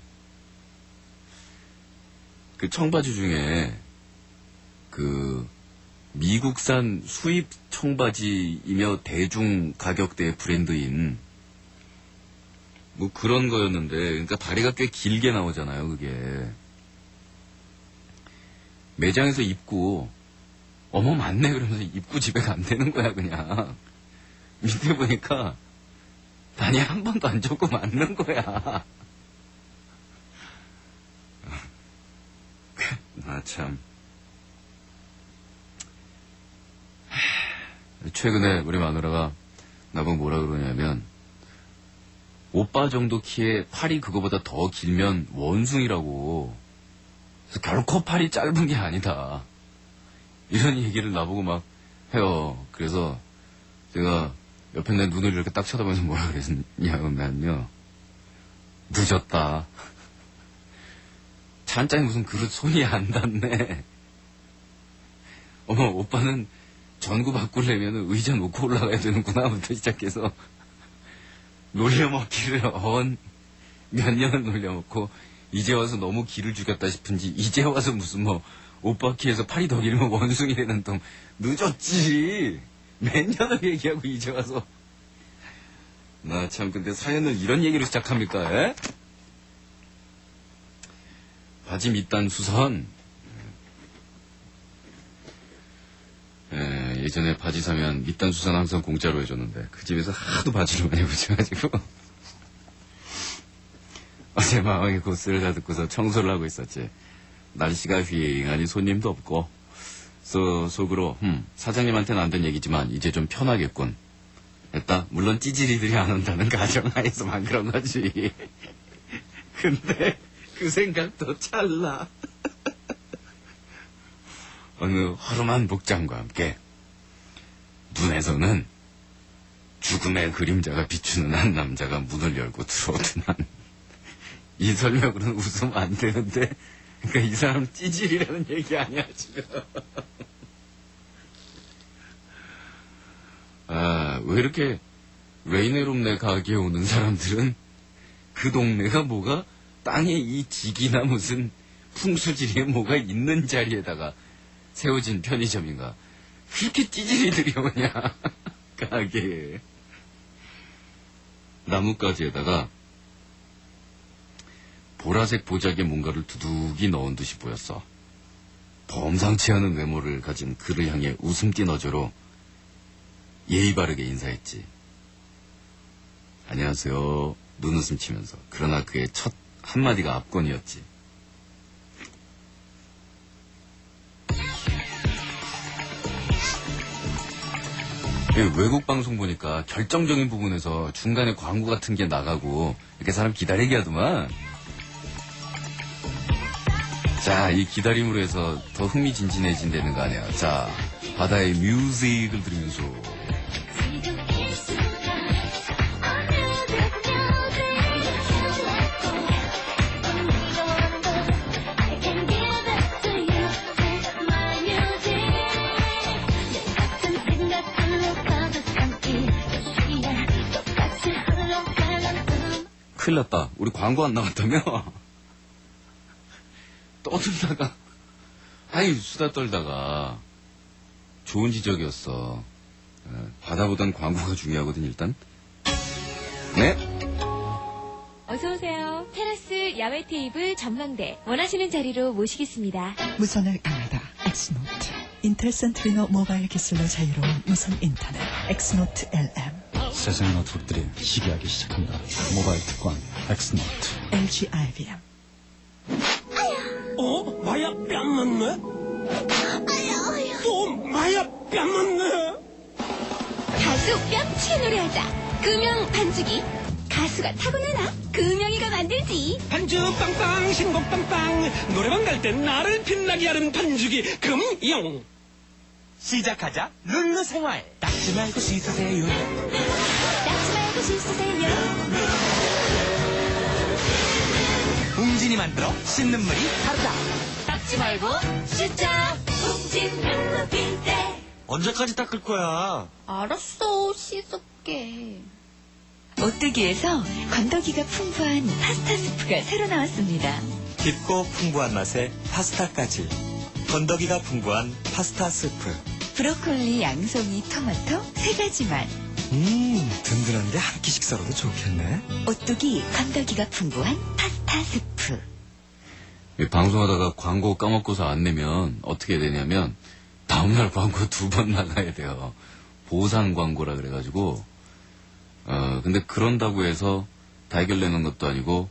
그 청바지 중에 그 미국산 수입 청바지이며 대중 가격대 브랜드인 뭐 그런 거였는데, 그러니까 다리가 꽤 길게 나오잖아요 그게. 매장에서 입고 어머 맞네 그러면서 입고 집에 간다는 거야 그냥. 밑에 보니까 다리 한 번도 안 접고 맞는 거야. 아 참. 최근에 우리 마누라가 나보고 뭐라 그러냐면, 오빠 정도 키에 팔이 그거보다 더 길면 원숭이라고. 그래서 결코 팔이 짧은 게 아니다. 이런 얘기를 나보고 막 해요. 그래서 제가 옆에 내 눈을 이렇게 딱 쳐다보면서 뭐라 그랬냐면요. 늦었다. 찬장에 무슨 그릇 손이 안 닿네. 어머, 오빠는 전구 바꾸려면 의자 놓고 올라가야 되는구나부터 시작해서 놀려먹기를 몇 년을 놀려먹고 이제 와서 너무 기를 죽였다 싶은지 이제 와서 무슨 뭐 오빠 키에서 팔이 더 길면 원숭이 되는 동 늦었지. 몇 년을 얘기하고 이제 와서 나 참 근데 사연을 이런 얘기로 시작합니까? 에? 바지 밑단 수선. 예전에 바지 사면 밑단 수선 항상 공짜로 해줬는데 그 집에서 하도 바지를 많이 붙여가지고 어제 마음의 고스를 다 듣고서 청소를 하고 있었지. 날씨가 휘행하니 손님도 없고 속으로 사장님한테는 안 된 얘기지만 이제 좀 편하겠군 했다. 물론 찌질이들이 안 온다는 가정하에서만 그런 거지. 근데 그 생각도 찰나. 어느 허름한 복장과 함께 눈에서는 죽음의 그림자가 비추는 한 남자가 문을 열고 들어오더만. 이 설명으로는 웃으면 안 되는데, 그러니까 이 사람 찌질이라는 얘기 아니야 지금. 왜 이렇게 레이네롬네 가게에 오는 사람들은 그 동네가 뭐가 땅에 이 직이나 무슨 풍수지리에 뭐가 있는 자리에다가 세워진 편의점인가. 그렇게 찌질이들이 오냐. 가게에. 나뭇가지에다가 보라색 보자기에 뭔가를 두둑이 넣은 듯이 보였어. 범상치 않은 외모를 가진 그를 향해 웃음 띤 어조로 예의 바르게 인사했지. 안녕하세요. 눈웃음 치면서. 그러나 그의 첫 한마디가 압권이었지. 외국 방송 보니까 결정적인 부분에서 중간에 광고 같은 게 나가고 이렇게 사람 기다리게 하더만. 자, 이 기다림으로 해서 더 흥미진진해진다는 거 아니야. 자, 바다의 뮤직을 들으면서 큰일 났다. 우리 광고 안 나갔다며? 떠들다가, 아이, 수다 떨다가, 좋은 지적이었어. 바다보단 광고가 중요하거든, 일단. 네? 어서오세요. 테라스 야외 테이블 전망대. 원하시는 자리로 모시겠습니다. 무선을 강하다. 엑스노트. 인텔 센트리노 모바일 기술로 자유로운 무선 인터넷. 엑스노트 LM. 세상의 노트북들이 시기하기 시작합니다. 모바일 특권 엑스노트. LG IBM. 마야 뺨 맞네? 또 마야 뺨 맞네? 가수 뺨치의 노래하자. 금영 반죽이. 가수가 타고나나? 금영이가 만들지. 반죽 빵빵 신곡 빵빵 노래방 갈 땐 나를 빛나게 하는 반죽이 금영. 시작하자 룰루 생활. 닦지 말고 씻으세요. 닦지 말고 씻으세요. 웅진이 만들어 씻는 물이 다르다. 닦지 말고 씻자. 웅진 블루 빈대 언제까지 닦을 거야? 알았어, 씻을게. 오뚜기에서 건더기가 풍부한 파스타 스프가 새로 나왔습니다. 깊고 풍부한 맛의 파스타까지. 건더기가 풍부한 파스타 스프. 브로콜리, 양송이, 토마토 세 가지 맛. 든든한데 한 끼 식사로도 좋겠네. 오뚜기 건더기가 풍부한 파스타 스프. 방송하다가 광고 까먹고서 안 내면 어떻게 해야 되냐면 다음날 광고 2번 나가야 돼요. 보상 광고라 그래가지고 근데 그런다고 해서 다 해결내는 것도 아니고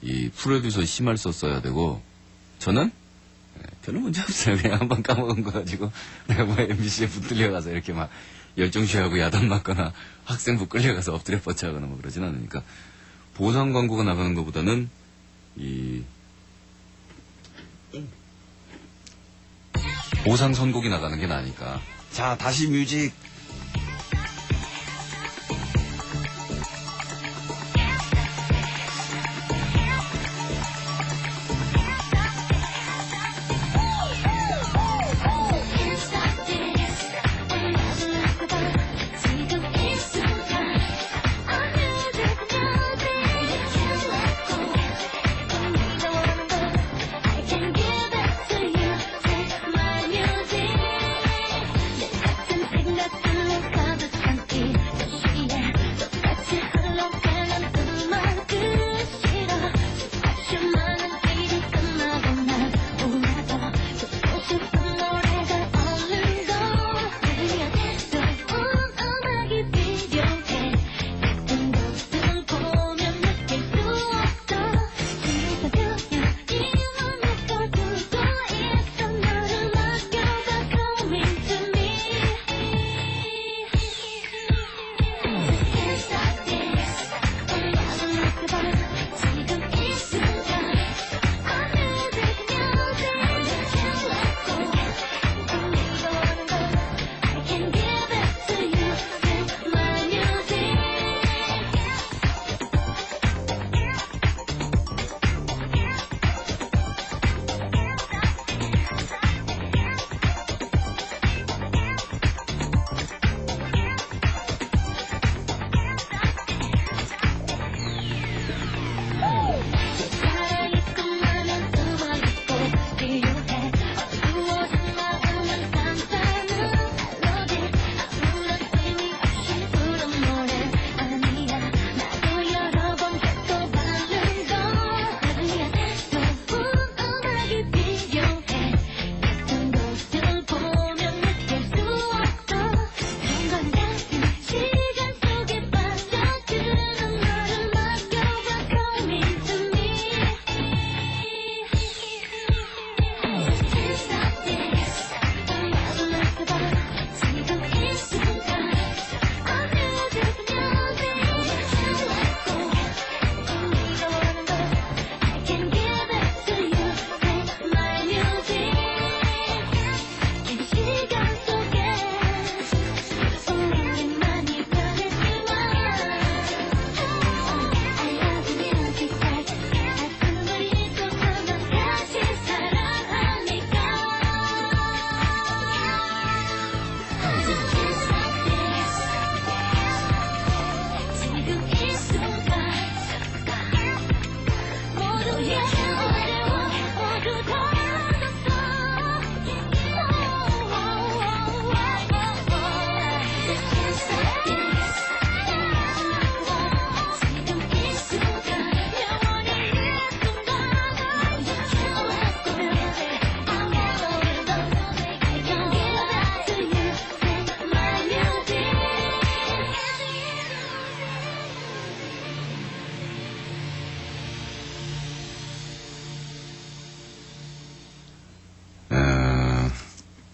이 프로듀서 심할 썼어야 되고 저는 별로 문제 없어요. 그냥 한번 까먹은 거 가지고 내가 뭐 MBC에 붙들려가서 이렇게 막 열정취하고 야단 맞거나 학생부 끌려가서 엎드려 뻗쳐하거나 뭐 그러진 않으니까 보상 광고가 나가는 것보다는 이 보상 선곡이 나가는 게 나으니까. 자, 다시 뮤직.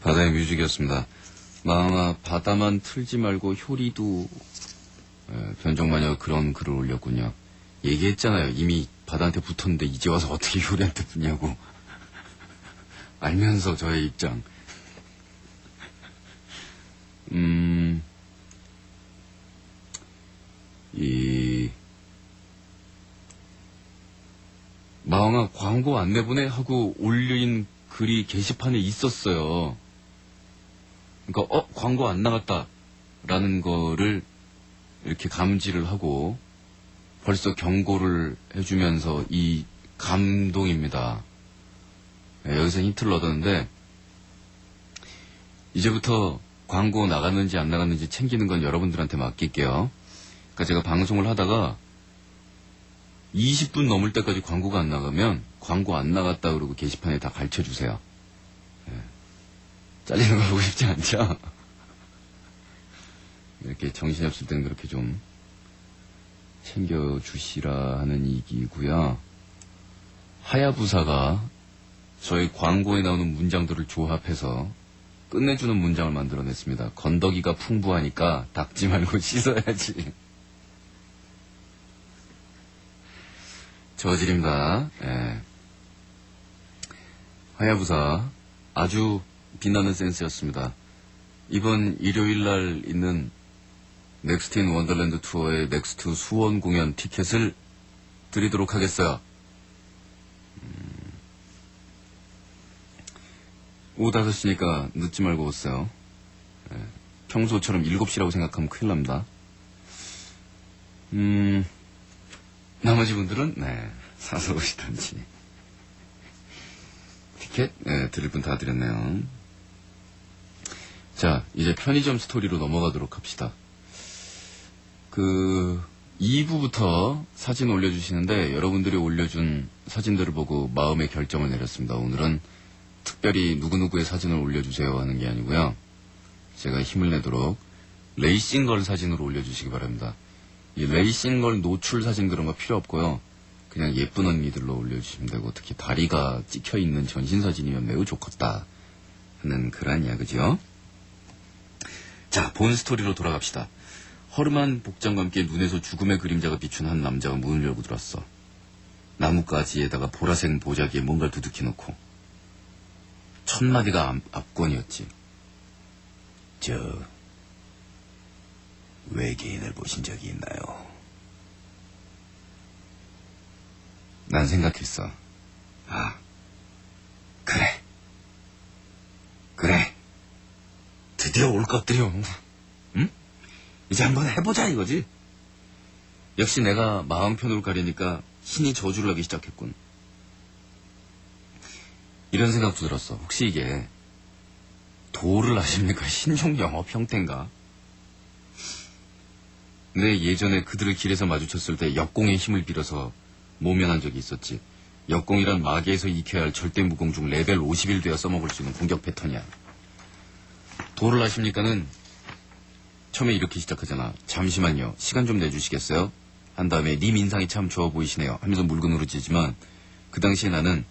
바다의 뮤직이었습니다. 마마 바다만 틀지 말고 효리도 변종마녀 그런 글을 올렸군요. 얘기했잖아요. 이미 바다한테 붙었는데 이제 와서 어떻게 효리한테 붙냐고. 알면서 저의 입장. 마왕아 광고 안 내보내 하고 올린 글이 게시판에 있었어요. 그러니까 광고 안 나갔다라는 거를 이렇게 감지를 하고 벌써 경고를 해주면서 이 감동입니다. 네, 여기서 힌트를 얻었는데 이제부터 광고 나갔는지 안 나갔는지 챙기는 건 여러분들한테 맡길게요. 그러니까 제가 방송을 하다가 20분 넘을 때까지 광고가 안 나가면 광고 안 나갔다 그러고 게시판에 다 가르쳐주세요. 네. 잘리는 거 보고 싶지 않죠? 이렇게 정신이 없을 때는 그렇게 좀 챙겨주시라 하는 얘기고요. 하야부사가 저희 광고에 나오는 문장들을 조합해서 끝내주는 문장을 만들어냈습니다. 건더기가 풍부하니까 닦지 말고 씻어야지. 저질입니다. 예. 하야부사 아주 빛나는 센스였습니다. 이번 일요일날 있는 넥스트 인 원더랜드 투어의 넥스트 수원 공연 티켓을 드리도록 하겠어요. 오후 5시니까 늦지 말고 오세요. 예. 평소처럼 7시라고 생각하면 큰일 납니다. 나머지 분들은 사서 오시던지. 티켓 드릴 분 다 드렸네요. 자, 이제 편의점 스토리로 넘어가도록 합시다. 2부부터 사진 올려주시는데 여러분들이 올려준 사진들을 보고 마음의 결정을 내렸습니다. 오늘은 특별히 누구누구의 사진을 올려주세요 하는 게 아니고요. 제가 힘을 내도록 레이싱걸 사진으로 올려주시기 바랍니다. 이 레이싱걸 노출 사진 그런 거 필요 없고요. 그냥 예쁜 언니들로 올려주시면 되고, 특히 다리가 찍혀있는 전신사진이면 매우 좋겠다 하는 그런 이야기죠. 자, 본 스토리로 돌아갑시다. 허름한 복장과 함께 눈에서 죽음의 그림자가 비춘 한 남자가 문을 열고 들어왔어. 나뭇가지에다가 보라색 보자기에 뭔가를 두둑히 놓고. 첫 마디가 압권이었지. 외계인을 보신 적이 있나요? 난 생각했어. 그래. 드디어 올 것들이요. 응? 이제 한번 해보자 이거지. 역시 내가 마음 편으로 가리니까 신이 저주를 하기 시작했군. 이런 생각도 들었어. 혹시 이게 도를 아십니까? 신종 영업 형태인가? 근데 예전에 그들을 길에서 마주쳤을 때 역공의 힘을 빌어서 모면한 적이 있었지. 역공이란 마계에서 익혀야 할 절대 무공 중 레벨 50일 돼야 써먹을 수 있는 공격 패턴이야. 도를 아십니까는 처음에 이렇게 시작하잖아. 잠시만요. 시간 좀 내주시겠어요? 한 다음에 님 인상이 참 좋아 보이시네요 하면서 물건으로 지지만 그 당시에 나는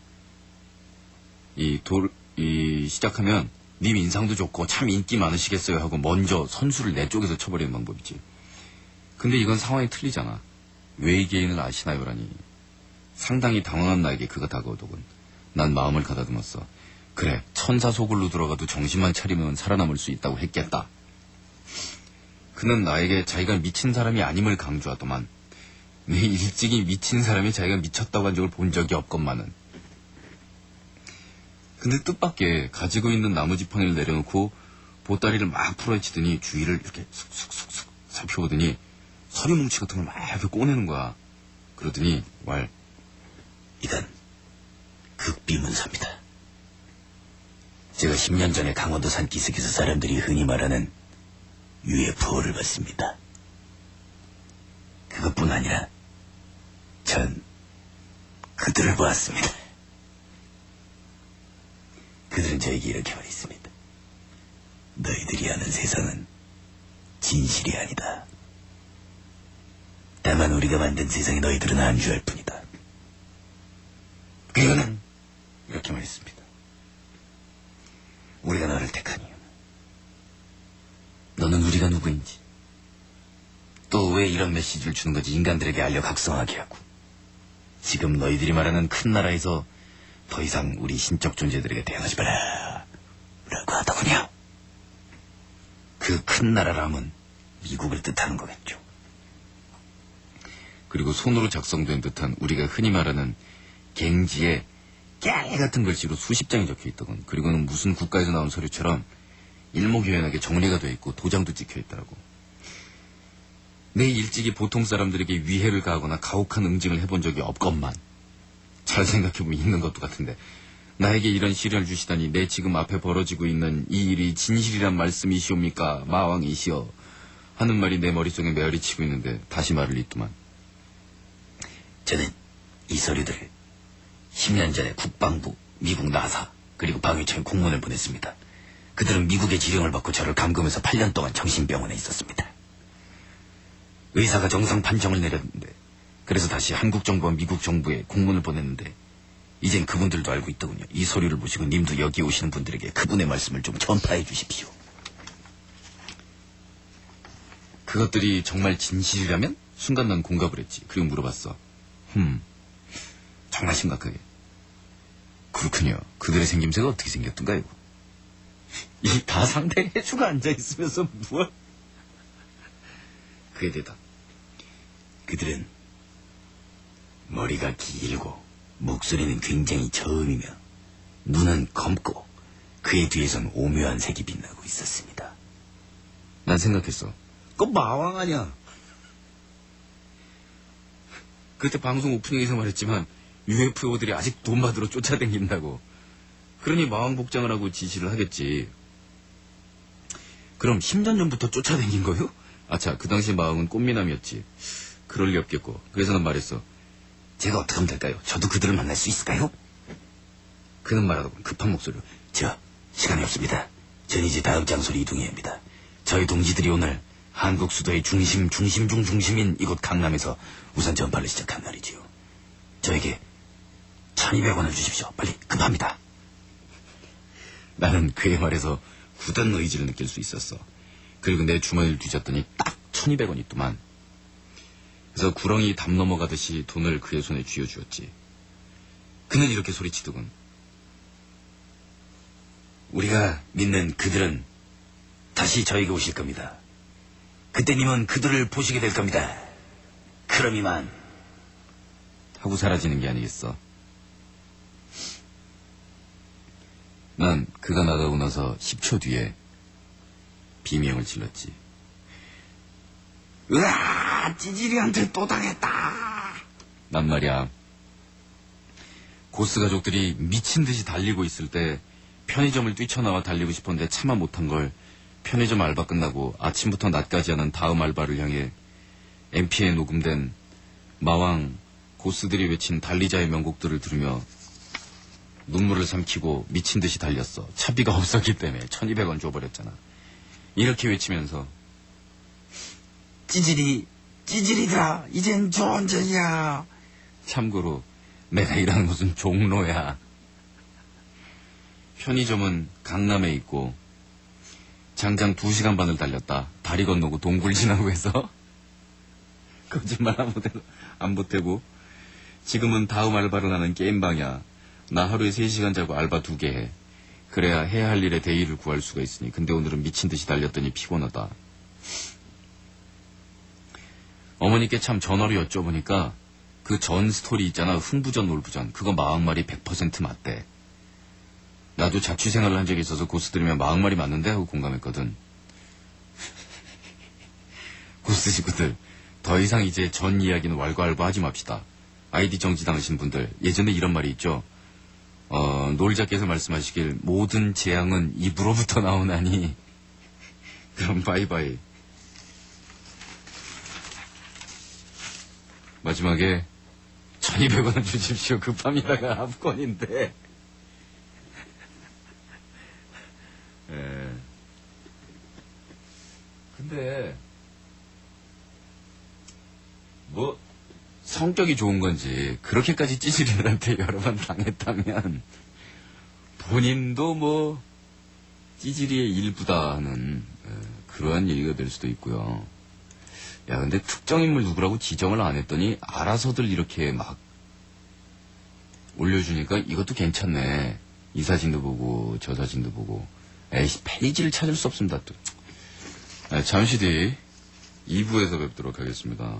시작하면 님 인상도 좋고 참 인기 많으시겠어요 하고 먼저 선수를 내 쪽에서 쳐버리는 방법이지. 근데 이건 상황이 틀리잖아. 외계인을 아시나요라니. 상당히 당황한 나에게 그가 다가오더군. 난 마음을 가다듬었어. 그래, 천사 속을로 들어가도 정신만 차리면 살아남을 수 있다고 했겠다. 그는 나에게 자기가 미친 사람이 아님을 강조하더만. 내 일찍이 미친 사람이 자기가 미쳤다고 한 적을 본 적이 없건만은. 근데 뜻밖의 가지고 있는 나무지팡이를 내려놓고 보따리를 막 풀어헤치더니 주위를 이렇게 쑥쑥쑥쑥 살펴보더니 서리뭉치 같은 걸 막 이렇게 꺼내는 거야. 그러더니 이건 극비문서입니다. 제가 10년 전에 강원도 산 기슭에서 사람들이 흔히 말하는 UFO를 봤습니다. 그것뿐 아니라 전 그들을 보았습니다. 그들은 저에게 이렇게 말했습니다. 너희들이 아는 세상은 진실이 아니다. 다만 우리가 만든 세상에 너희들은 안주할 뿐이다. 그리고는 이렇게 말했습니다. 우리가 말을 택하니? 너는 우리가 누구인지, 또 왜 이런 메시지를 주는 거지? 인간들에게 알려 각성하게 하고. 지금 너희들이 말하는 큰 나라에서 더 이상 우리 신적 존재들에게 대항하지 마라 라고 하더군요. 그 큰 나라라면 미국을 뜻하는 거겠죠. 그리고 손으로 작성된 듯한 우리가 흔히 말하는 갱지에 깨 같은 글씨로 수십 장이 적혀있더군. 그리고는 무슨 국가에서 나온 서류처럼 일목요연하게 정리가 돼 있고 도장도 찍혀있더라고. 내 일찍이 보통 사람들에게 위해를 가하거나 가혹한 응징을 해본 적이 없건만, 잘 생각해보면 있는 것도 같은데, 나에게 이런 시련을 주시다니 내 지금 앞에 벌어지고 있는 이 일이 진실이란 말씀이시옵니까? 마왕이시여 하는 말이 내 머릿속에 메아리 치고 있는데 다시 말을 잇더만. 저는 이 서류들을 10년 전에 국방부, 미국 나사, 그리고 방위청에 공문을 보냈습니다. 그들은 미국의 지령을 받고 저를 감금해서 8년 동안 정신병원에 있었습니다. 의사가 정상 판정을 내렸는데, 그래서 다시 한국 정부와 미국 정부에 공문을 보냈는데, 이젠 그분들도 알고 있더군요. 이 서류를 보시고 님도 여기 오시는 분들에게 그분의 말씀을 좀 전파해 주십시오. 그것들이 정말 진실이라면? 순간 난 공감을 했지. 그리고 물어봤어. 정말 심각하게. 그렇군요. 그들의 생김새가 어떻게 생겼던가요? 이 다상대 해주가 앉아있으면서 무엇? 그에 대답. 그들은 머리가 길고 목소리는 굉장히 저음이며 눈은 검고 그의 뒤에선 오묘한 색이 빛나고 있었습니다. 난 생각했어. 그건 마왕 아니야. 그때 방송 오프닝에서 말했지만 UFO들이 아직 돈 받으러 쫓아다닌다고. 그러니 마왕 복장을 하고 지시를 하겠지. 그럼 10년 전부터 쫓아다닌 거요? 아차, 그 당시 마왕은 꽃미남이었지. 그럴 리 없겠고. 그래서 난 말했어. 제가 어떻게 하면 될까요? 저도 그들을 만날 수 있을까요? 그는 말하더군 급한 목소리로. 시간이 없습니다. 전 이제 다음 장소로 이동해야 합니다. 저희 동지들이 오늘 한국 수도의 중심 중 중심인 이곳 강남에서 우선 전파를 시작한 날이지요. 저에게 1200원을 주십시오. 빨리 급합니다. 나는 그의 말에서 굳은 의지를 느낄 수 있었어. 그리고 내 주머니를 뒤졌더니 딱 1200원 있더만. 그래서 구렁이 담 넘어가듯이 돈을 그의 손에 쥐어주었지. 그는 이렇게 소리치더군. 우리가 믿는 그들은 다시 저에게 오실 겁니다. 그때 님은 그들을 보시게 될 겁니다. 그럼 이만. 하고 사라지는 게 아니겠어. 난 그가 나가고 나서 10초 뒤에 비명을 질렀지. 으아! 찌질이한테 또 당했다! 난 말이야. 고스 가족들이 미친 듯이 달리고 있을 때 편의점을 뛰쳐나와 달리고 싶었는데 차마 못한 걸 편의점 알바 끝나고 아침부터 낮까지 하는 다음 알바를 향해 MP에 녹음된 마왕 고스들이 외친 달리자의 명곡들을 들으며 눈물을 삼키고 미친 듯이 달렸어. 차비가 없었기 때문에 1200원 줘버렸잖아. 이렇게 외치면서 찌질이들아 이젠 좋은 전이야. 참고로 내가 일하는 곳은 종로야. 편의점은 강남에 있고 장장 2시간 반을 달렸다. 다리 건너고 동굴 지나고 해서 거짓말 안 보태고 지금은 다음 알바를 하는 게임방이야. 나 하루에 3시간 자고 알바 2개 해. 그래야 해야 할 일에 대의를 구할 수가 있으니. 근데 오늘은 미친 듯이 달렸더니 피곤하다. 어머니께 참 전화로 여쭤보니까 그 전 스토리 있잖아. 흥부전 놀부전. 그거 마왕말이 100% 맞대. 나도 자취생활을 한 적이 있어서 고스 들으면 마왕말이 맞는데 하고 공감했거든. 고스 식구들 더 이상 이제 전 이야기는 왈가왈부하지 맙시다. 아이디 정지당하신 분들 예전에 이런 말이 있죠. 놀자께서 말씀하시길 모든 재앙은 입으로부터 나오나니. 그럼 바이바이. 마지막에 1200원을 주십시오. 급합니다가 압권인데. 근데 뭐 성격이 좋은 건지 그렇게까지 찌질이들한테 여러 번 당했다면 본인도 뭐 찌질이의 일부다 하는 그러한 얘기가 될 수도 있고요. 야, 근데 특정 인물 누구라고 지정을 안 했더니 알아서들 이렇게 막 올려주니까 이것도 괜찮네. 이 사진도 보고 저 사진도 보고. 에이씨, 페이지를 찾을 수 없습니다. 또. 잠시 뒤 2부에서 뵙도록 하겠습니다.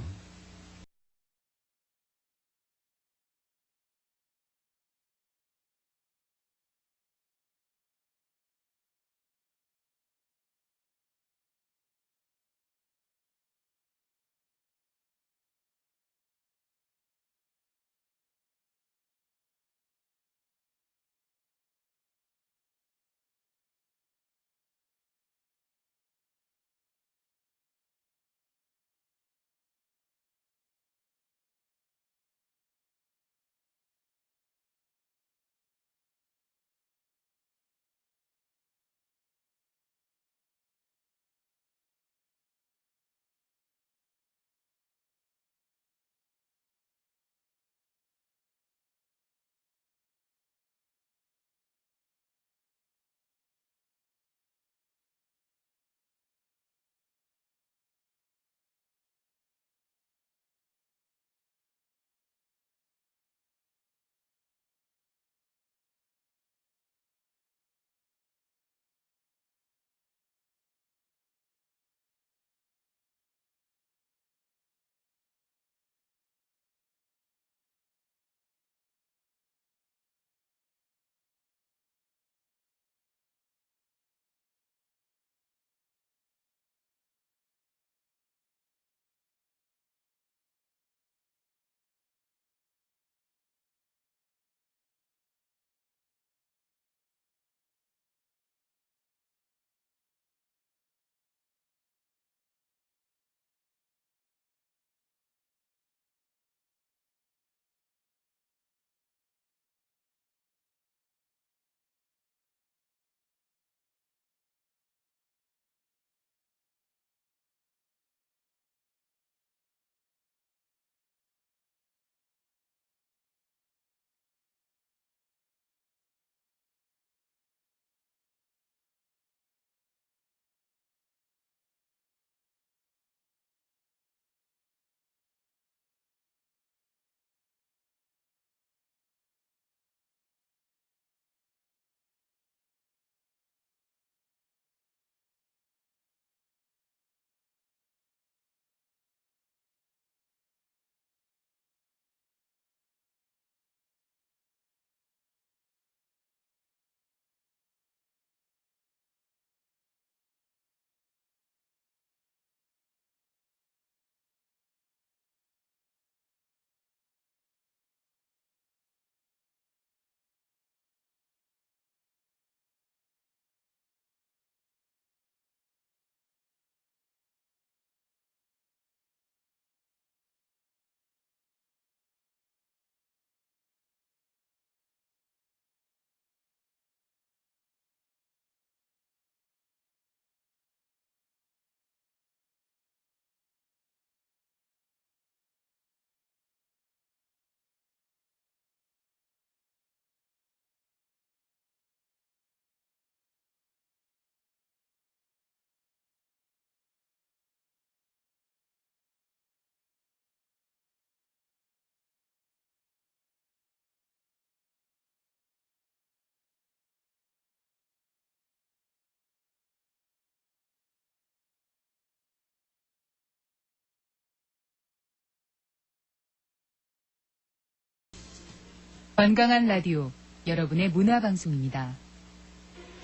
건강한 라디오, 여러분의 문화방송입니다.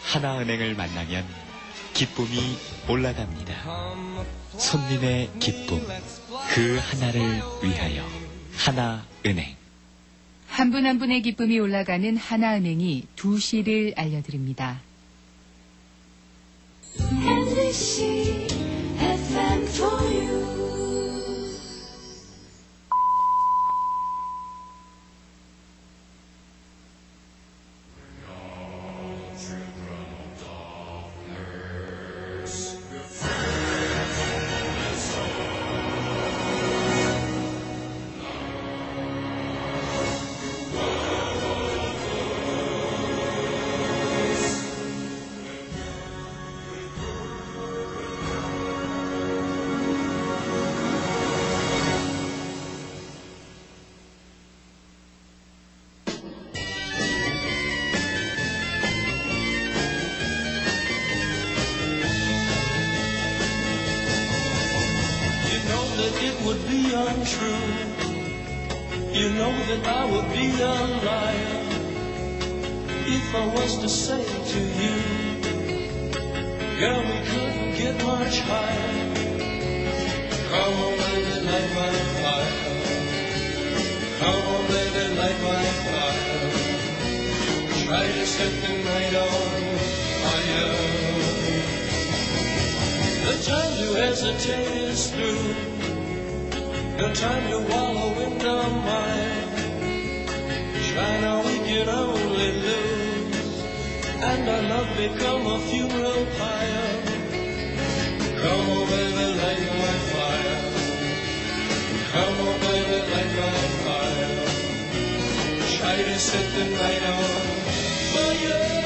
하나은행을 만나면 기쁨이 올라갑니다. 손님의 기쁨, 그 하나를 위하여 하나은행. 한 분 한 분의 기쁨이 올라가는 하나은행이 2시를 알려드립니다. MBC FM for you. be untrue. You know that I would be a liar if I was to say to you, girl, we couldn't get much higher. Come on, baby, light my fire. Come on, baby, light my fire. Try to set the night on fire. The time to hesitate is through. No time to wallow in the mire. Try now, we can only lose, and our love become a funeral pyre. Come on, baby, light my fire. Come on, baby, light my fire. Try to set the night on fire.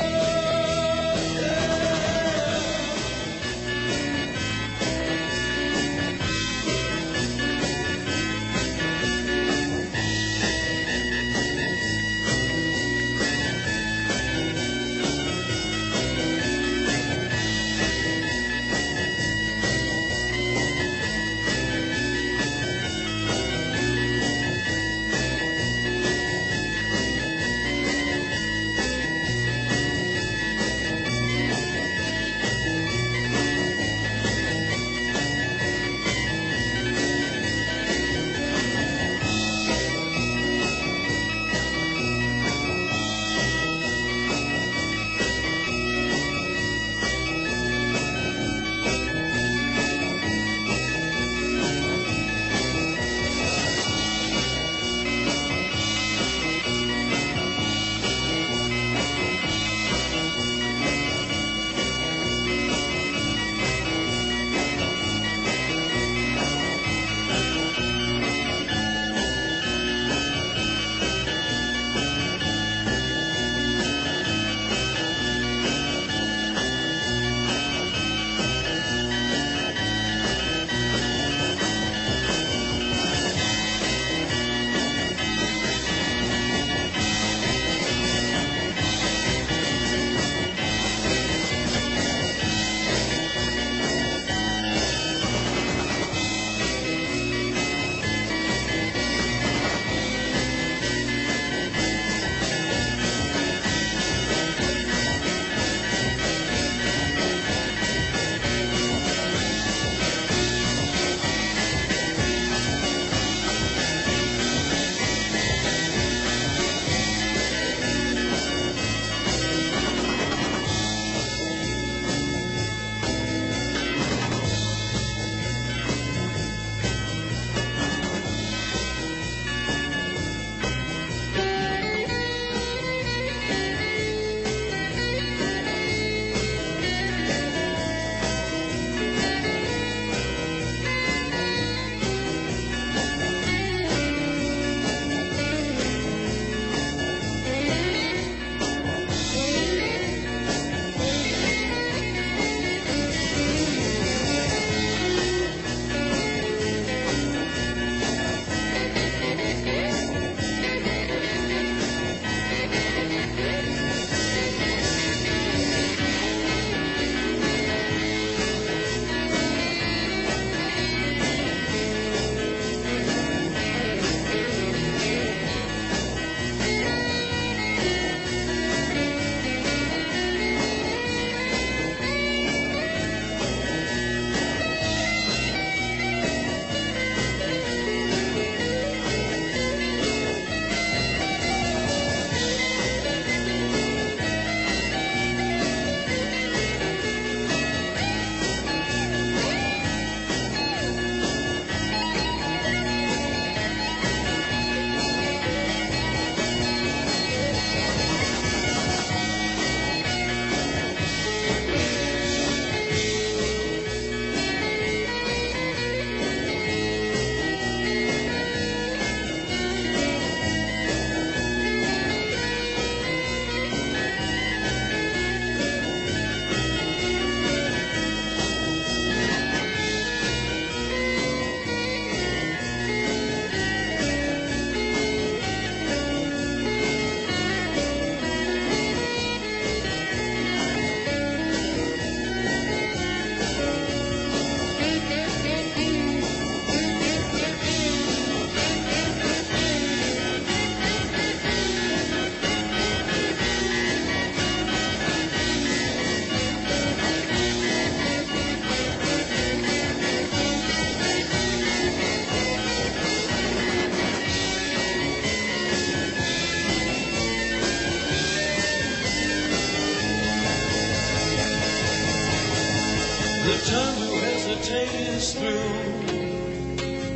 The time to hesitate is through.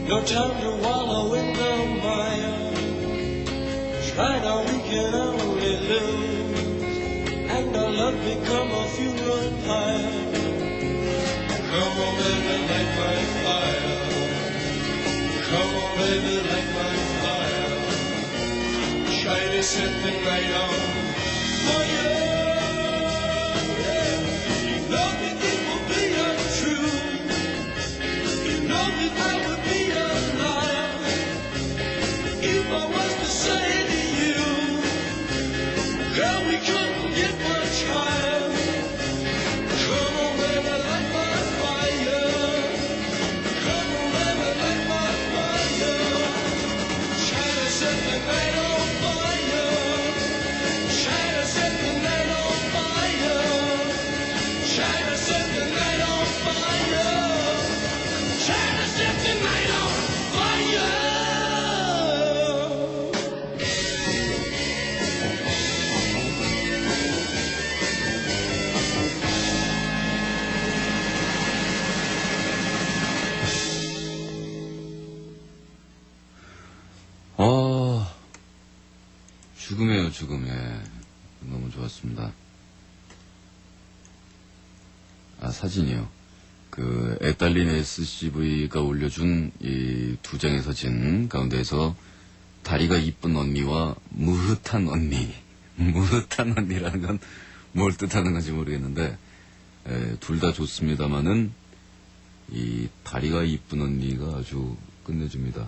No time to wallow in the mire. Try now, we can only lose, and our love become a funeral pyre. Come on, baby, light my fire. Come on, baby, light my fire. Try to set the night on fire. You know that it will be untrue. You know that I would be a liar if I was to say to you, girl, we couldn't get much higher. Come on, baby, light my fire. Come on, baby, light my fire. Try to set the night on fire. Try to set the night on fire. Try to set the night on fire. Try to set the night on fire. 죽음이에요, 죽음에. 너무 좋았습니다. 사진이요. 그, 애딸린 SCV가 올려준 이 두 장의 사진 가운데에서 다리가 이쁜 언니와 무흐한 언니. 무흐한 언니라는 건 뭘 뜻하는 건지 모르겠는데, 둘 다 좋습니다만은, 이 다리가 이쁜 언니가 아주 끝내줍니다.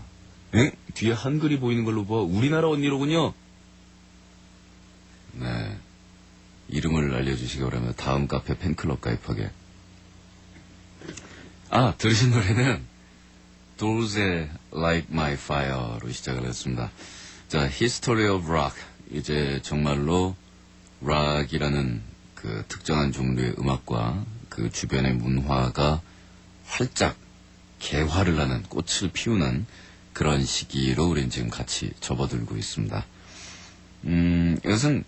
응? 뒤에 한글이 보이는 걸로 봐. 우리나라 언니로군요. 네. 이름을 알려주시기 바랍니다. 다음 카페 팬클럽 가입하게. 들으신 노래는 Dors의 Light My Fire로 시작을 했습니다. 자, History of Rock. 이제 정말로 락이라는 그 특정한 종류의 음악과 그 주변의 문화가 활짝 개화를 하는, 꽃을 피우는 그런 시기로 우리는 지금 같이 접어들고 있습니다. 이것은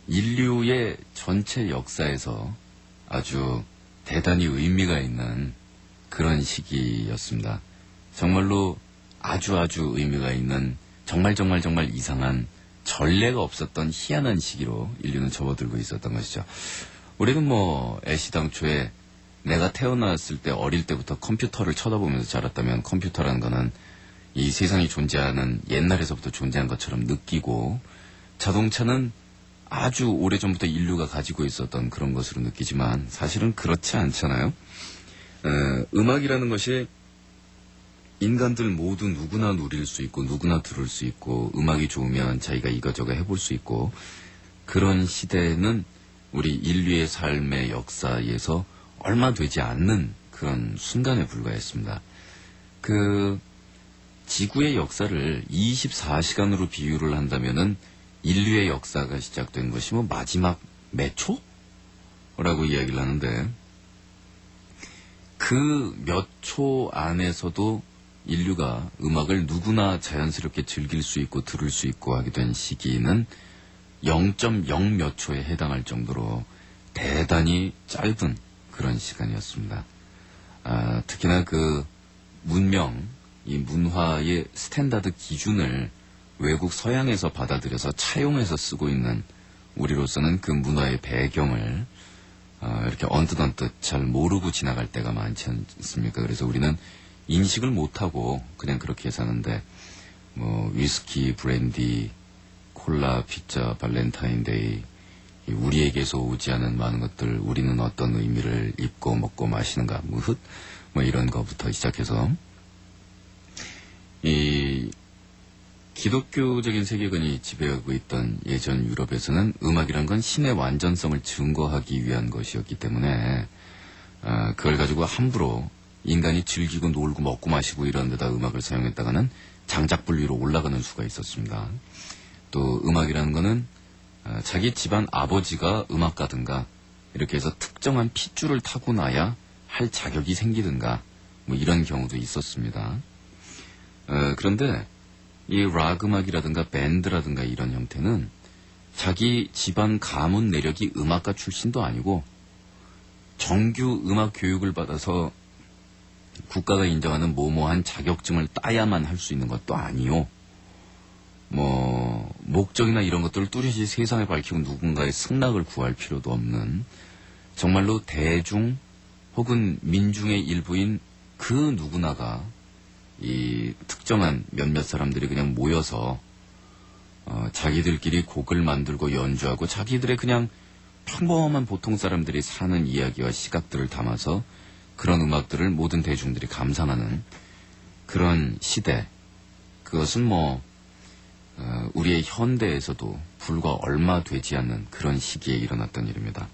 인류의 전체 역사에서 아주 대단히 의미가 있는 그런 시기였습니다. 정말로 아주 의미가 있는 정말 이상한 전례가 없었던 희한한 시기로 인류는 접어들고 있었던 것이죠. 우리는 애시당초에 내가 태어났을 때 어릴 때부터 컴퓨터를 쳐다보면서 자랐다면 컴퓨터라는 거는 이 세상이 존재하는 옛날에서부터 존재한 것처럼 느끼고 자동차는 아주 오래전부터 인류가 가지고 있었던 그런 것으로 느끼지만 사실은 그렇지 않잖아요. 음악이라는 것이 인간들 모두 누구나 누릴 수 있고 누구나 들을 수 있고 음악이 좋으면 자기가 이거저거 해볼 수 있고 그런 시대는 우리 인류의 삶의 역사에서 얼마 되지 않는 그런 순간에 불과했습니다. 그 지구의 역사를 24시간으로 비유를 한다면은 인류의 역사가 시작된 것이 마지막 몇 초? 라고 이야기를 하는데 그 몇 초 안에서도 인류가 음악을 누구나 자연스럽게 즐길 수 있고 들을 수 있고 하게 된 시기는 0.0 몇 초에 해당할 정도로 대단히 짧은 그런 시간이었습니다. 특히나 그 문명, 이 문화의 스탠다드 기준을 외국 서양에서 받아들여서 차용해서 쓰고 있는 우리로서는 그 문화의 배경을 이렇게 언뜻 잘 모르고 지나갈 때가 많지 않습니까? 그래서 우리는 인식을 못하고 그냥 그렇게 사는데 위스키, 브랜디, 콜라, 피자, 발렌타인데이 우리에게서 오지 않은 많은 것들 우리는 어떤 의미를 입고 먹고 마시는가 이런 거부터 시작해서 이 기독교적인 세계관이 지배하고 있던 예전 유럽에서는 음악이란 건 신의 완전성을 증거하기 위한 것이었기 때문에 그걸 가지고 함부로 인간이 즐기고 놀고 먹고 마시고 이런 데다 음악을 사용했다가는 장작불 위로 올라가는 수가 있었습니다. 또 음악이라는 거는 자기 집안 아버지가 음악가든가 이렇게 해서 특정한 핏줄을 타고나야 할 자격이 생기든가 이런 경우도 있었습니다. 그런데 이 락 음악이라든가 밴드라든가 이런 형태는 자기 집안 가문 내력이 음악가 출신도 아니고 정규 음악 교육을 받아서 국가가 인정하는 뭐뭐한 자격증을 따야만 할 수 있는 것도 아니요. 뭐 목적이나 이런 것들을 뚜렷이 세상에 밝히고 누군가의 승낙을 구할 필요도 없는 정말로 대중 혹은 민중의 일부인 그 누구나가 이 특정한 몇몇 사람들이 그냥 모여서 자기들끼리 곡을 만들고 연주하고 자기들의 그냥 평범한 보통 사람들이 사는 이야기와 시각들을 담아서 그런 음악들을 모든 대중들이 감상하는 그런 시대. 그것은 뭐 우리의 현대에서도 불과 얼마 되지 않는 그런 시기에 일어났던 일입니다.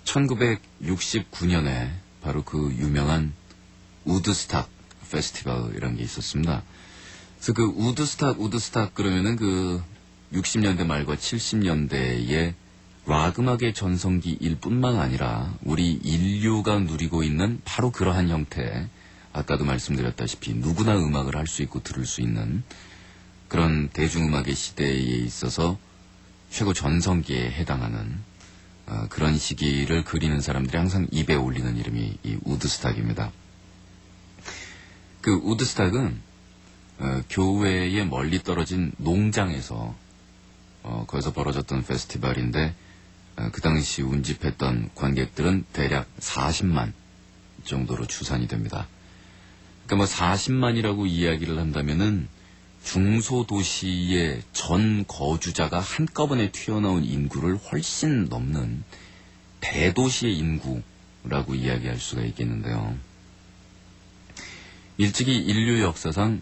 1969년에 바로 그 유명한 우드스탁 페스티벌이라는 게 있었습니다. 그래서 그 우드스탁 그러면은 그 60년대 말과 70년대의 락 음악의 전성기일 뿐만 아니라 우리 인류가 누리고 있는 바로 그러한 형태, 아까도 말씀드렸다시피 누구나 음악을 할 수 있고 들을 수 있는 그런 대중음악의 시대에 있어서 최고 전성기에 해당하는 그런 시기를 그리는 사람들이 항상 입에 올리는 이름이 이 우드스탁입니다. 그 우드스탁은 교외에 멀리 떨어진 농장에서 거기서 벌어졌던 페스티벌인데 그 당시 운집했던 관객들은 대략 40만 정도로 추산이 됩니다. 그러니까 뭐 40만이라고 이야기를 한다면은 중소도시의 전 거주자가 한꺼번에 튀어나온 인구를 훨씬 넘는 대도시의 인구라고 이야기할 수가 있겠는데요. 일찍이 인류 역사상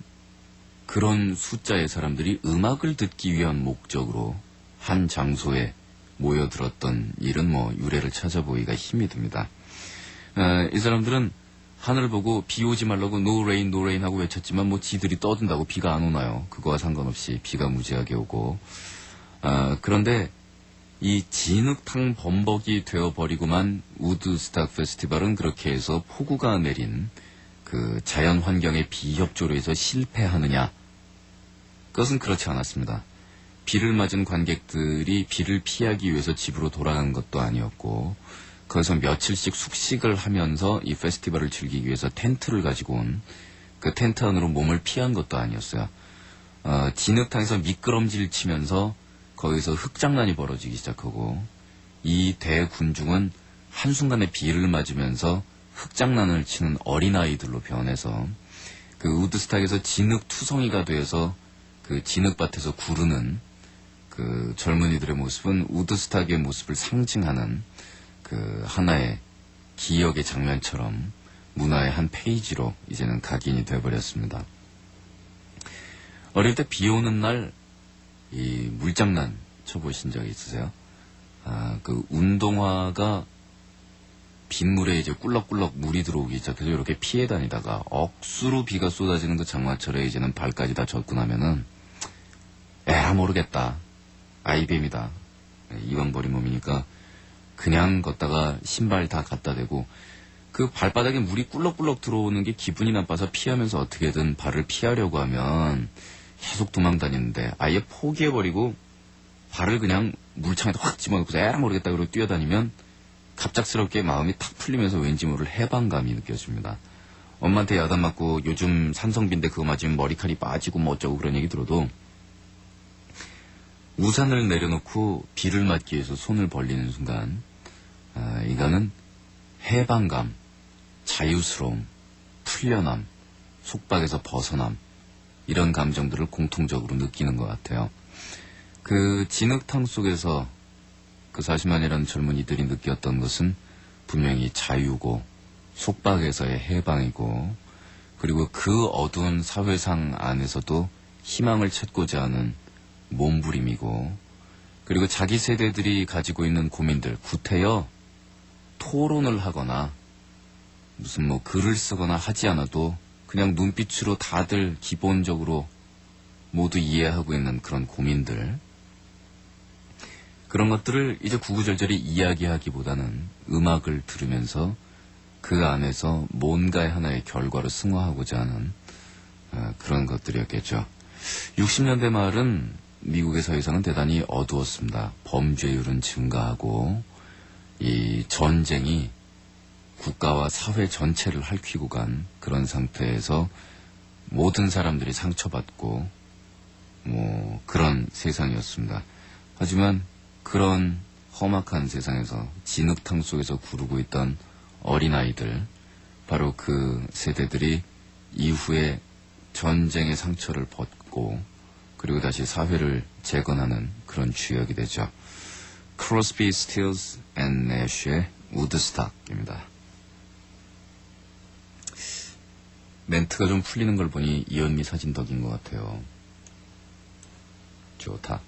그런 숫자의 사람들이 음악을 듣기 위한 목적으로 한 장소에 모여들었던 일은 뭐 유래를 찾아보기가 힘이 듭니다. 이 사람들은 하늘을 보고 비 오지 말라고 no rain, no rain 하고 외쳤지만 뭐 지들이 떠든다고 비가 안 오나요? 그거와 상관없이 비가 무지하게 오고 그런데 이 진흙탕 범벅이 되어버리고만 우드스탁 페스티벌은 그렇게 해서 폭우가 내린 그 자연 환경의 비협조로 해서 실패하느냐? 그것은 그렇지 않았습니다. 비를 맞은 관객들이 비를 피하기 위해서 집으로 돌아간 것도 아니었고 거기서 며칠씩 숙식을 하면서 이 페스티벌을 즐기기 위해서 텐트를 가지고 온 그 텐트 안으로 몸을 피한 것도 아니었어요. 진흙탕에서 미끄럼질 치면서 거기서 흙장난이 벌어지기 시작하고 이 대군중은 한순간에 비를 맞으면서 흙장난을 치는 어린아이들로 변해서 그 우드스탁에서 진흙투성이가 되어서 그 진흙밭에서 구르는 그 젊은이들의 모습은 우드스탁의 모습을 상징하는 그 하나의 기억의 장면처럼 문화의 한 페이지로 이제는 각인이 되어버렸습니다. 어릴 때 비 오는 날 이 물장난 쳐보신 적 있으세요? 그 운동화가 빗물에 이제 꿀럭꿀럭 물이 들어오기 시작해서 이렇게 피해 다니다가 억수로 비가 쏟아지는 그 장마철에 이제는 발까지 다 젖고 나면은 에라 모르겠다. 아이뱀이다. 이왕버린 몸이니까 그냥 걷다가 신발 다 갖다 대고 그 발바닥에 물이 꿀럭꿀럭 들어오는 게 기분이 나빠서 피하면서 어떻게든 발을 피하려고 하면 계속 도망 다니는데 아예 포기해버리고 발을 그냥 물창에다 확 집어넣고서 에라 모르겠다 그러고 뛰어다니면 갑작스럽게 마음이 탁 풀리면서 왠지 모를 해방감이 느껴집니다. 엄마한테 야단 맞고 요즘 산성비인데 그거 맞으면 머리칼이 빠지고 뭐 어쩌고 그런 얘기 들어도 우산을 내려놓고 비를 맞기 위해서 손을 벌리는 순간 이거는 해방감, 자유스러움, 풀려남, 속박에서 벗어남 이런 감정들을 공통적으로 느끼는 것 같아요. 그 진흙탕 속에서 그 40만이라는 젊은이들이 느꼈던 것은 분명히 자유고 속박에서의 해방이고 그리고 그 어두운 사회상 안에서도 희망을 찾고자 하는 몸부림이고 그리고 자기 세대들이 가지고 있는 고민들 구태여 토론을 하거나 무슨 뭐 글을 쓰거나 하지 않아도 그냥 눈빛으로 다들 기본적으로 모두 이해하고 있는 그런 고민들 그런 것들을 이제 구구절절히 이야기하기보다는 음악을 들으면서 그 안에서 뭔가의 하나의 결과로 승화하고자 하는 그런 것들이었겠죠. 60년대 말은 미국의 사회상은 대단히 어두웠습니다. 범죄율은 증가하고 이 전쟁이 국가와 사회 전체를 핥히고 간 그런 상태에서 모든 사람들이 상처받고 그런 세상이었습니다. 하지만 그런 험악한 세상에서 진흙탕 속에서 구르고 있던 어린아이들, 바로 그 세대들이 이후에 전쟁의 상처를 벗고 그리고 다시 사회를 재건하는 그런 주역이 되죠. 크로스비, 스틸스 앤 내쉬의 우드스탁입니다. 멘트가 좀 풀리는 걸 보니 이현미 사진 덕인 것 같아요. 좋다.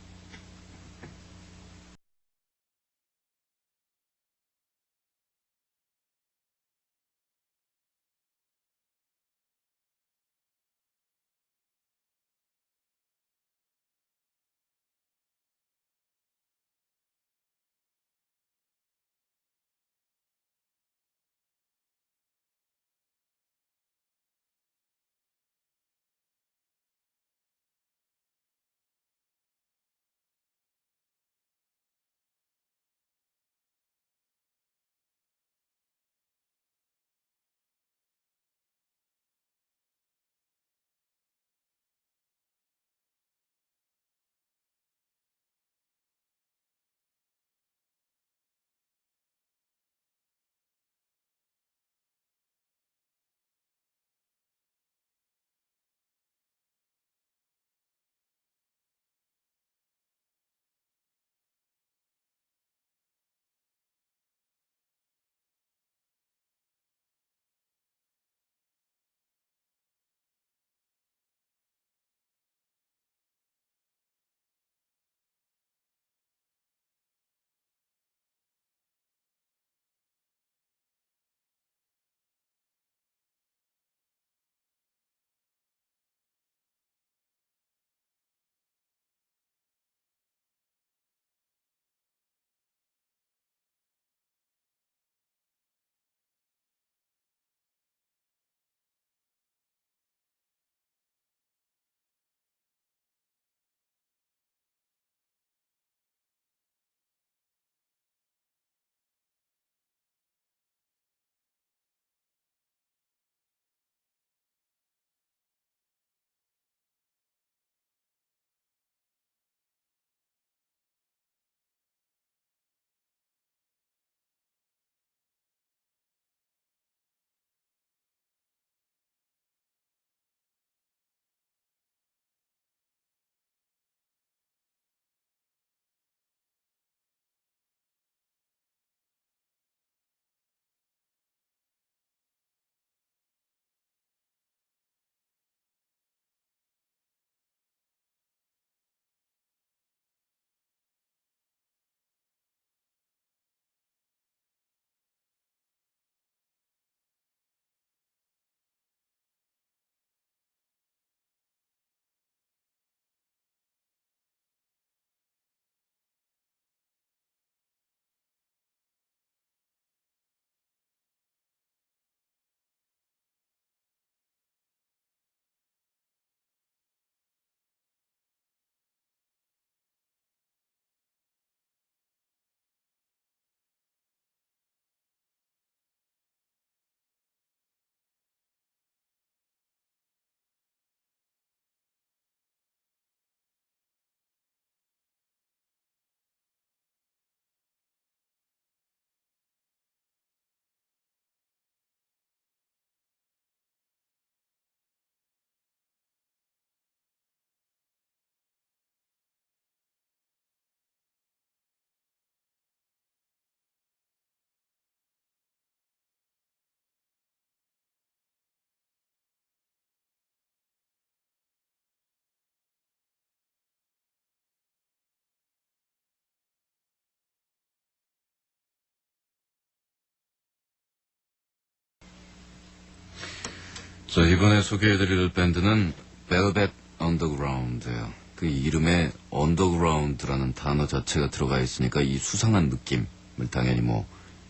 자, 이번에 소개해드릴 밴드는 Velvet Underground예요. 그 이름에 Underground라는 단어 자체가 들어가 있으니까 이 수상한 느낌을 당연히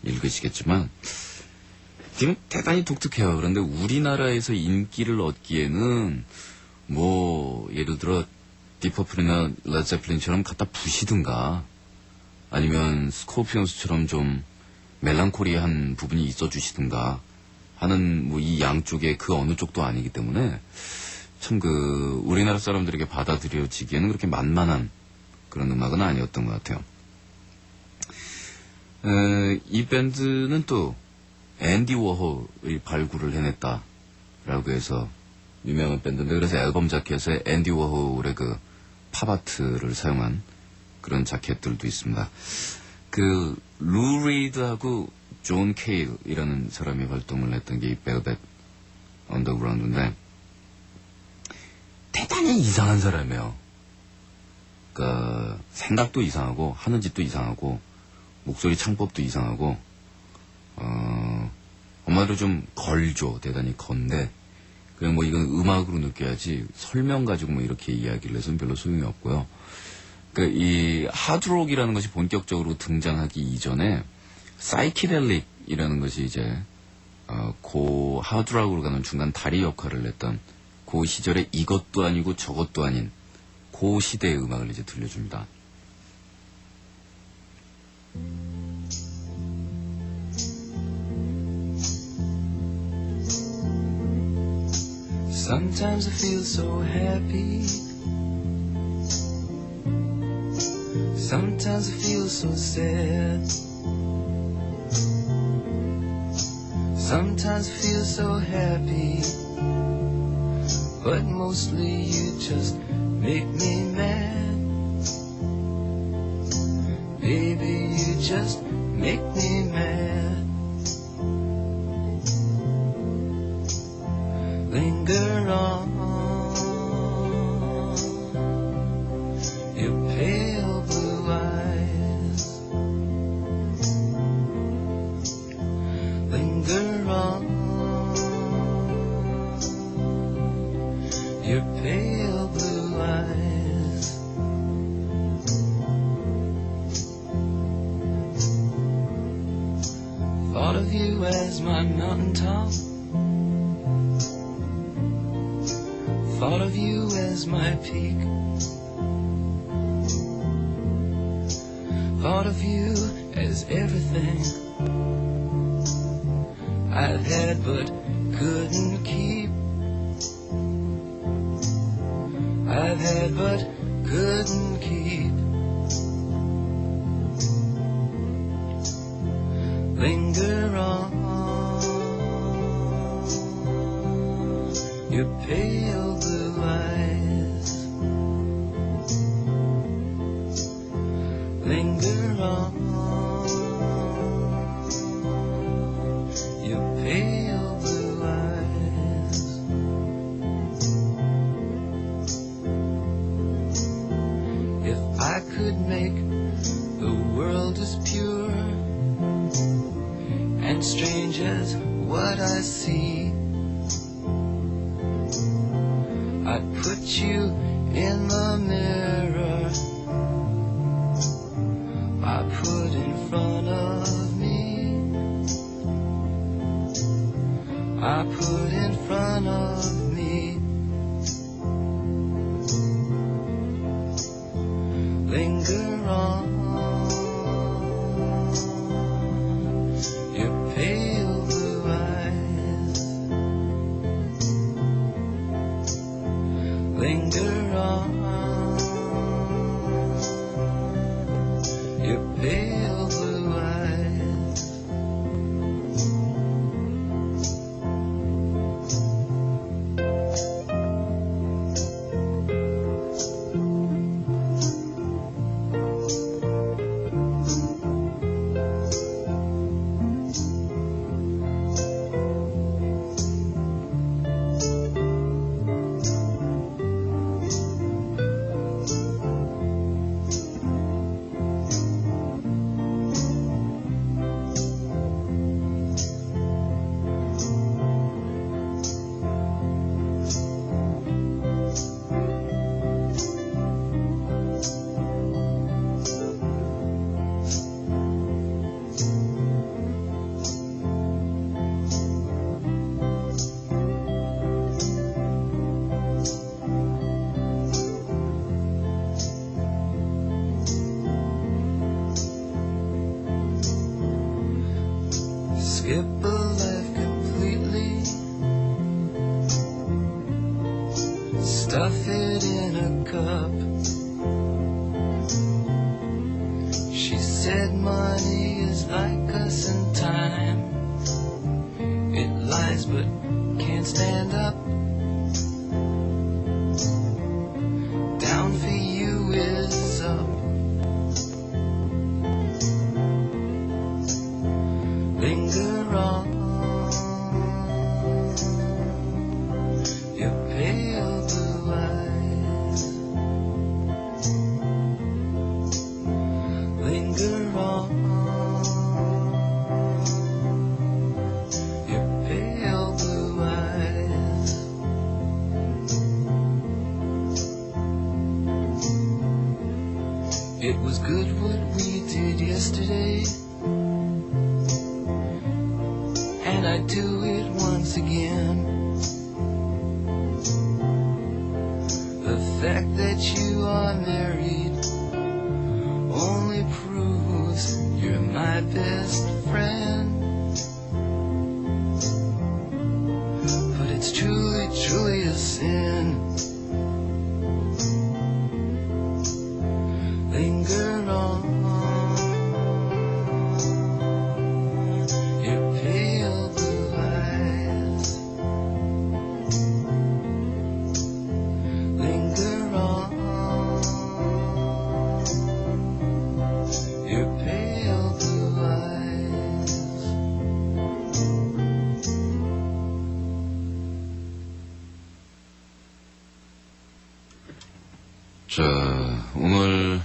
읽으시겠지만 지금 대단히 독특해요. 그런데 우리나라에서 인기를 얻기에는 예를 들어 디퍼플이나 레드제플린처럼 갖다 부시든가 아니면 스코피온스처럼 좀 멜랑콜리한 부분이 있어 주시든가 하는 뭐 이 양쪽의 그 어느 쪽도 아니기 때문에 참 우리나라 사람들에게 받아들여지기에는 그렇게 만만한 그런 음악은 아니었던 것 같아요. 이 밴드는 또 앤디 워홀이 발굴을 해냈다라고 해서 유명한 밴드인데, 그래서 앨범 자켓에 앤디 워홀의 팝아트를 사용한 그런 자켓들도 있습니다. 루 리드하고 존 케일이라는 사람이 활동을 했던 게 이 벨벳 언더그라운드인데, 대단히 이상한 사람이에요. 생각도 이상하고, 하는 짓도 이상하고, 목소리 창법도 이상하고, 엄마도 좀 걸죠. 대단히 건데, 그냥 뭐 이건 음악으로 느껴야지, 설명 가지고 뭐 이렇게 이야기를 해서는 별로 소용이 없고요. 이 하드록이라는 것이 본격적으로 등장하기 이전에 사이키델릭이라는 것이 이제 고 하드록으로 가는 중간 다리 역할을 했던 그 시절에 이것도 아니고 저것도 아닌 그 시대의 음악을 이제 들려줍니다. Sometimes I feel so happy. Sometimes I feel so sad. Sometimes I feel so happy. But mostly you just make me mad. Baby, you just make me mad. Linger on your pale blue eyes. Linger on your pale blue eyes. Thought of you as my mountaintop. Thought of you as my peak. Thought of you as everything I've had but couldn't keep. I've had but couldn't keep. Linger on your pale blue eyes. Linger on your pale blue eyes. If I could make the world as pure and strange as what I see, I'd put you in the mirror I put in front of me. I put in front of me. Linger on your pale blue eyes. Linger on your pale blue eyes. skip a life completely, stuff it in a cup. She said money is like us in time, it lies but can't stand up. Down for you is up. Linger on, your pale blue eyes. Linger on, your pale blue eyes. It was good what we did yesterday, and I'd do it once again. The fact that you are married only proves you're my best friend. But it's truly, truly a sin. Linger on, your pale blue eyes. Linger on, your pale blue eyes. 자, 오늘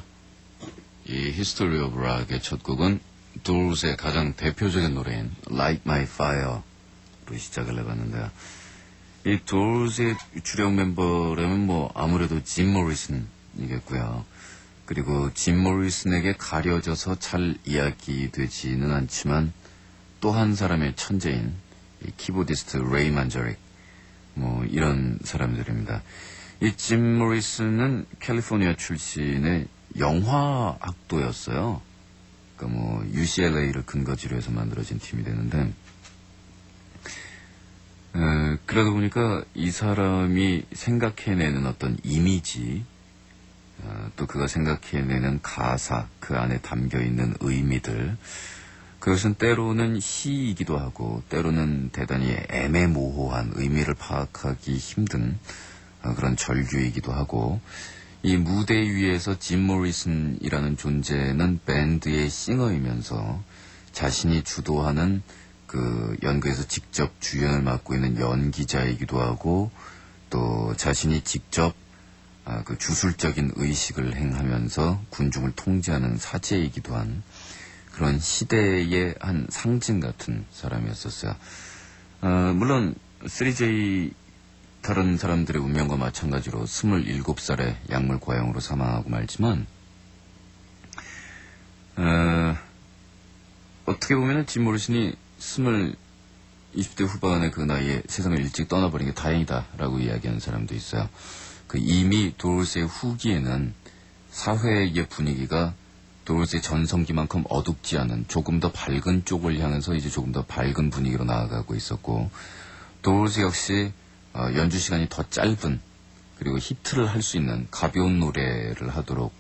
이 히스토리 오브 락의 첫 곡은 도르스의 가장 대표적인 노래인 Light My Fire로 시작을 해봤는데요. 이 도르스의 주력 멤버라면 뭐 아무래도 짐 모리슨이겠고요. 그리고 짐 모리슨에게 가려져서 잘 이야기되지는 않지만 또 한 사람의 천재인 이 키보디스트 레이 만저릭, 뭐 이런 사람들입니다. 이 짐 모리슨은 캘리포니아 출신의 영화학도였어요. 그러니까 뭐 UCLA를 근거지로 해서 만들어진 팀이 되는데, 그러다 보니까 이 사람이 생각해내는 어떤 이미지, 또 그가 생각해내는 가사, 그 안에 담겨있는 의미들, 그것은 때로는 시이기도 하고 때로는 대단히 애매모호한 의미를 파악하기 힘든 그런 절규이기도 하고, 이 무대 위에서 짐 모리슨이라는 존재는 밴드의 싱어이면서 자신이 주도하는 그 연극에서 직접 주연을 맡고 있는 연기자이기도 하고, 또 자신이 직접 그 주술적인 의식을 행하면서 군중을 통제하는 사제이기도 한 그런 시대의 한 상징 같은 사람이었었어요. 물론 3J 다른 사람들의 운명과 마찬가지로 27살에 약물 과형으로 사망하고 말지만, 어떻게 보면 짐 모리슨이 20대 후반의 그 나이에 세상을 일찍 떠나버린 게 다행이다라고 이야기하는 사람도 있어요. 그 이미 도르스의 후기에는 사회의 분위기가 도르스의 전성기만큼 어둡지 않은 조금 더 밝은 쪽을 향해서 이제 조금 더 밝은 분위기로 나아가고 있었고, 도르스 역시 연주 시간이 더 짧은, 그리고 히트를 할 수 있는 가벼운 노래를 하도록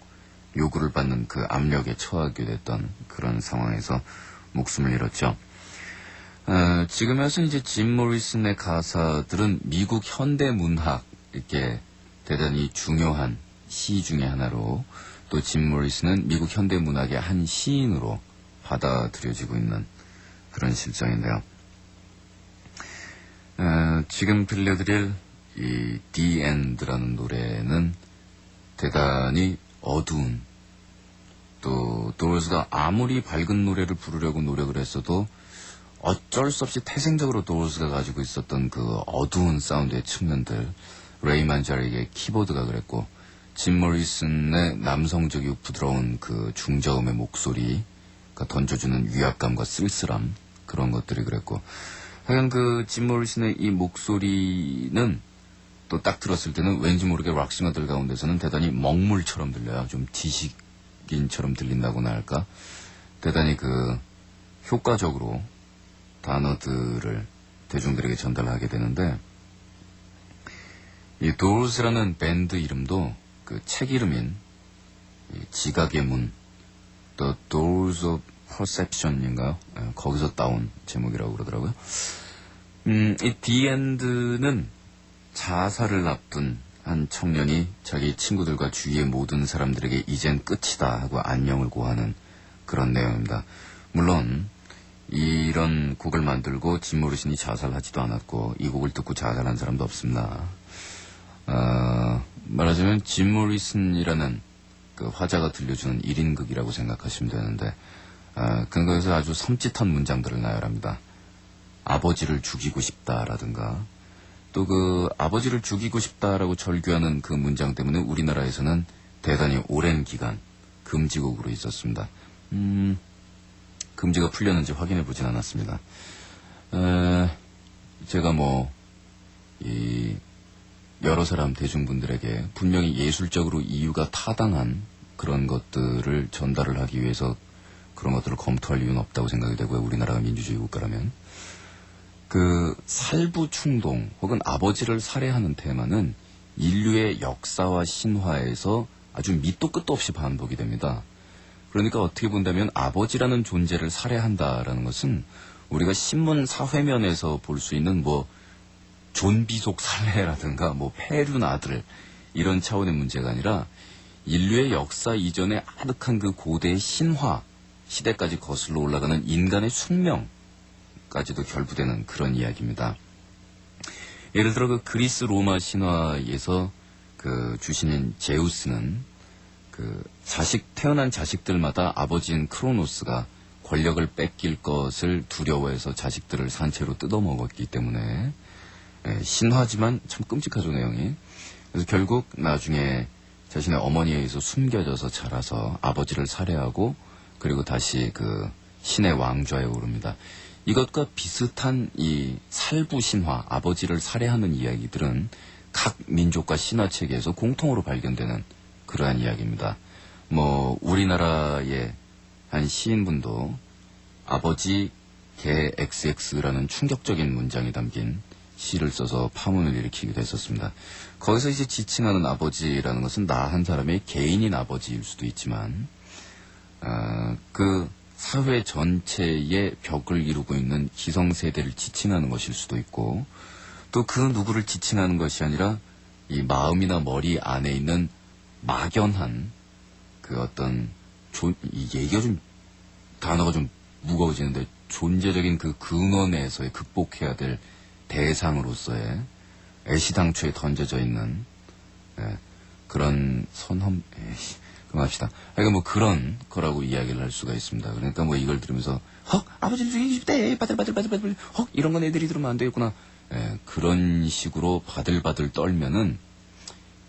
요구를 받는 그 압력에 처하게 됐던 그런 상황에서 목숨을 잃었죠. 지금 와서 이제 짐 모리슨의 가사들은 미국 현대 문학, 이렇게 대단히 중요한 시 중의 하나로, 또 짐 모리슨은 미국 현대 문학의 한 시인으로 받아들여지고 있는 그런 실정인데요. 지금 들려드릴 이 The End라는 노래는 대단히 어두운, 또 도르스가 아무리 밝은 노래를 부르려고 노력을 했어도 어쩔 수 없이 태생적으로 도르스가 가지고 있었던 그 어두운 사운드의 측면들, 레이 만자릭의 키보드가 그랬고, 짐 모리슨의 남성적이고 부드러운 그 중저음의 목소리가 던져주는 위압감과 쓸쓸함, 그런 것들이 그랬고, 하여간 그 짐 모리슨의 이 목소리는 또 딱 들었을 때는 왠지 모르게 락싱어들 가운데서는 대단히 먹물처럼 들려요. 좀 지식인처럼 들린다고나 할까. 대단히 그 효과적으로 단어들을 대중들에게 전달하게 되는데, 이 Doors라는 밴드 이름도 그 책 이름인 이 지각의 문, The Doors of Perception인가요? 거기서 따온 제목이라고 그러더라고요. 이 The End는 자살을 앞둔 한 청년이 자기 친구들과 주위의 모든 사람들에게 이젠 끝이다 하고 안녕을 고하는 그런 내용입니다. 물론 이런 곡을 만들고 짐 모리슨이 자살하지도 않았고 이 곡을 듣고 자살한 사람도 없습니다. 말하자면 짐 모리슨이라는 그 화자가 들려주는 1인극이라고 생각하시면 되는데, 그거에서 아주 섬찟한 문장들을 나열합니다. 아버지를 죽이고 싶다라든가, 또 그 아버지를 죽이고 싶다라고 절규하는 그 문장 때문에 우리나라에서는 대단히 오랜 기간 금지곡으로 있었습니다. 금지가 풀렸는지 확인해 보진 않았습니다. 제가 여러 사람 대중분들에게 분명히 예술적으로 이유가 타당한 그런 것들을 전달을 하기 위해서 그런 것들을 검토할 이유는 없다고 생각이 되고요. 우리나라가 민주주의 국가라면. 그 살부 충동 혹은 아버지를 살해하는 테마는 인류의 역사와 신화에서 아주 밑도 끝도 없이 반복이 됩니다. 그러니까 어떻게 본다면 아버지라는 존재를 살해한다라는 것은 우리가 신문 사회면에서 볼 수 있는 존비속 살해라든가 폐륜 아들 이런 차원의 문제가 아니라 인류의 역사 이전의 아득한 그 고대의 신화 시대까지 거슬러 올라가는 인간의 숙명까지도 결부되는 그런 이야기입니다. 예를 들어 그 그리스 로마 신화에서 그 주신인 제우스는 그 태어난 자식들마다 아버지인 크로노스가 권력을 뺏길 것을 두려워해서 자식들을 산채로 뜯어먹었기 때문에 신화지만 참 끔찍하죠, 내용이. 그래서 결국 나중에 자신의 어머니에 의해서 숨겨져서 자라서 아버지를 살해하고 그리고 다시 그 신의 왕좌에 오릅니다. 이것과 비슷한 이 살부 신화, 아버지를 살해하는 이야기들은 각 민족과 신화 체계에서 공통으로 발견되는 그러한 이야기입니다. 우리나라의 한 시인분도 아버지 개 XX라는 충격적인 문장이 담긴 시를 써서 파문을 일으키기도 했었습니다. 거기서 이제 지칭하는 아버지라는 것은 나 한 사람의 개인인 아버지일 수도 있지만, 그 사회 전체의 벽을 이루고 있는 기성세대를 지칭하는 것일 수도 있고, 또 그 누구를 지칭하는 것이 아니라 이 마음이나 머리 안에 있는 막연한 그 어떤 이 얘기가 좀 단어가 좀 무거워지는데 존재적인 그 근원에서의 극복해야 될 대상으로서의 애시당초에 던져져 있는 그런 그만합시다. 그러니까 그런 거라고 이야기를 할 수가 있습니다. 그러니까 이걸 들으면서 아버지를 죽이고 싶대 바들바들 이런 건 애들이 들으면 안 되겠구나. 그런 식으로 바들바들 떨면은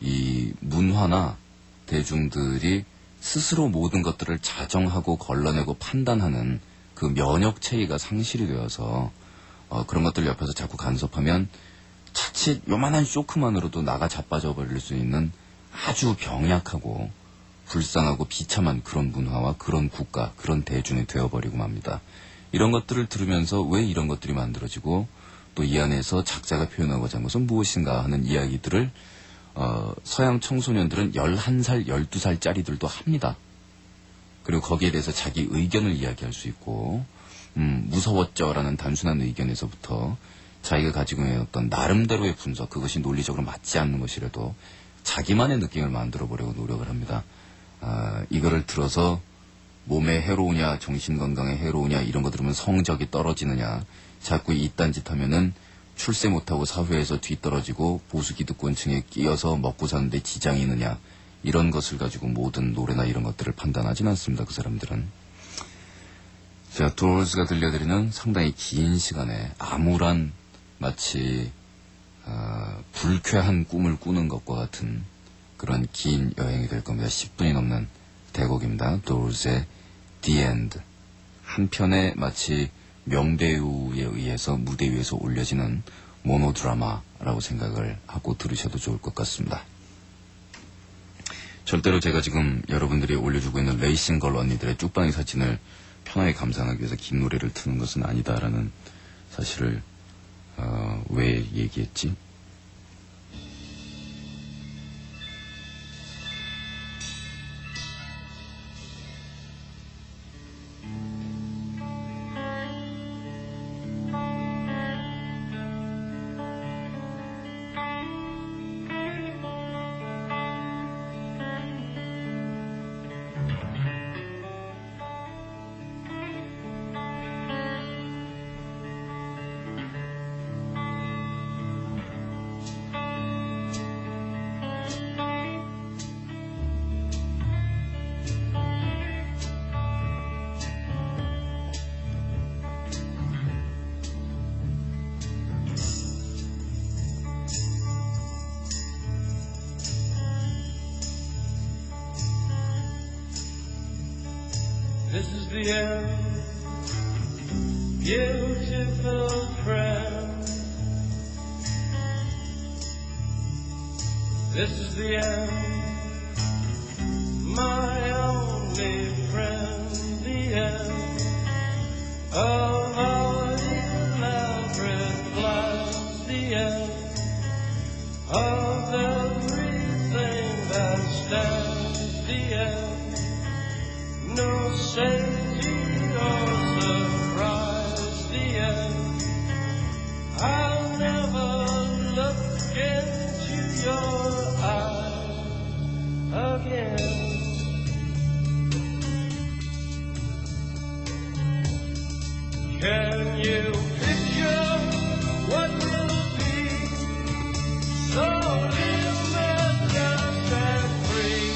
이 문화나 대중들이 스스로 모든 것들을 자정하고 걸러내고 판단하는 그 면역 체계가 상실이 되어서 그런 것들 옆에서 자꾸 간섭하면 자칫 요만한 쇼크만으로도 나가 자빠져 버릴 수 있는 아주 병약하고 불쌍하고 비참한 그런 문화와 그런 국가, 그런 대중이 되어버리고 맙니다. 이런 것들을 들으면서 왜 이런 것들이 만들어지고 또 이 안에서 작자가 표현하고자 한 것은 무엇인가 하는 이야기들을 서양 청소년들은 11살, 12살짜리들도 합니다. 그리고 거기에 대해서 자기 의견을 이야기할 수 있고 무서웠죠라는 단순한 의견에서부터 자기가 가지고 있는 어떤 나름대로의 분석, 그것이 논리적으로 맞지 않는 것이라도 자기만의 느낌을 만들어보려고 노력을 합니다. 이거를 들어서 몸에 해로우냐, 정신건강에 해로우냐, 이런 거 들으면 성적이 떨어지느냐, 자꾸 이딴 짓 하면은 출세 못하고 사회에서 뒤떨어지고 보수기득권층에 끼어서 먹고 사는데 지장이 있느냐, 이런 것을 가지고 모든 노래나 이런 것들을 판단하진 않습니다. 그 사람들은. 자, 도어스가 들려드리는 상당히 긴 시간에 암울한 마치 불쾌한 꿈을 꾸는 것과 같은 그런 긴 여행이 될 겁니다. 10분이 넘는 대곡입니다. 도어스의 The End. 한편에 마치 명배우에 의해서 무대 위에서 올려지는 모노드라마라고 생각을 하고 들으셔도 좋을 것 같습니다. 절대로 제가 지금 여러분들이 올려주고 있는 레이싱걸 언니들의 쭉방이 사진을 편하게 감상하기 위해서 긴 노래를 트는 것은 아니다라는 사실을 왜 얘기했지? This is the end, beautiful friend. This is the end, my only friend. The end of our elaborate plans. The end of everything that stands. The end. No safety or surprise, the end. I'll never look into your eyes again. Can you picture what will be so limitless and free?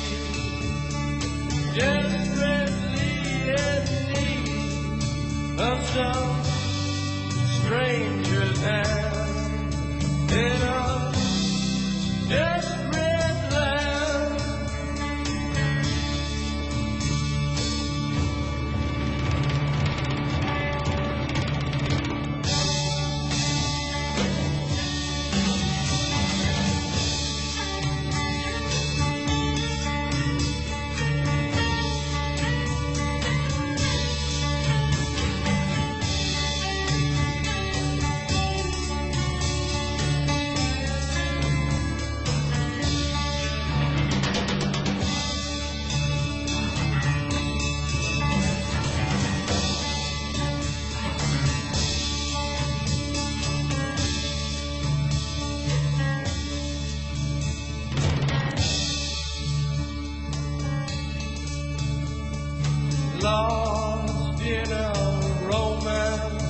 Desperately in need of some stranger's hand in a desperate land. Lost in a romance,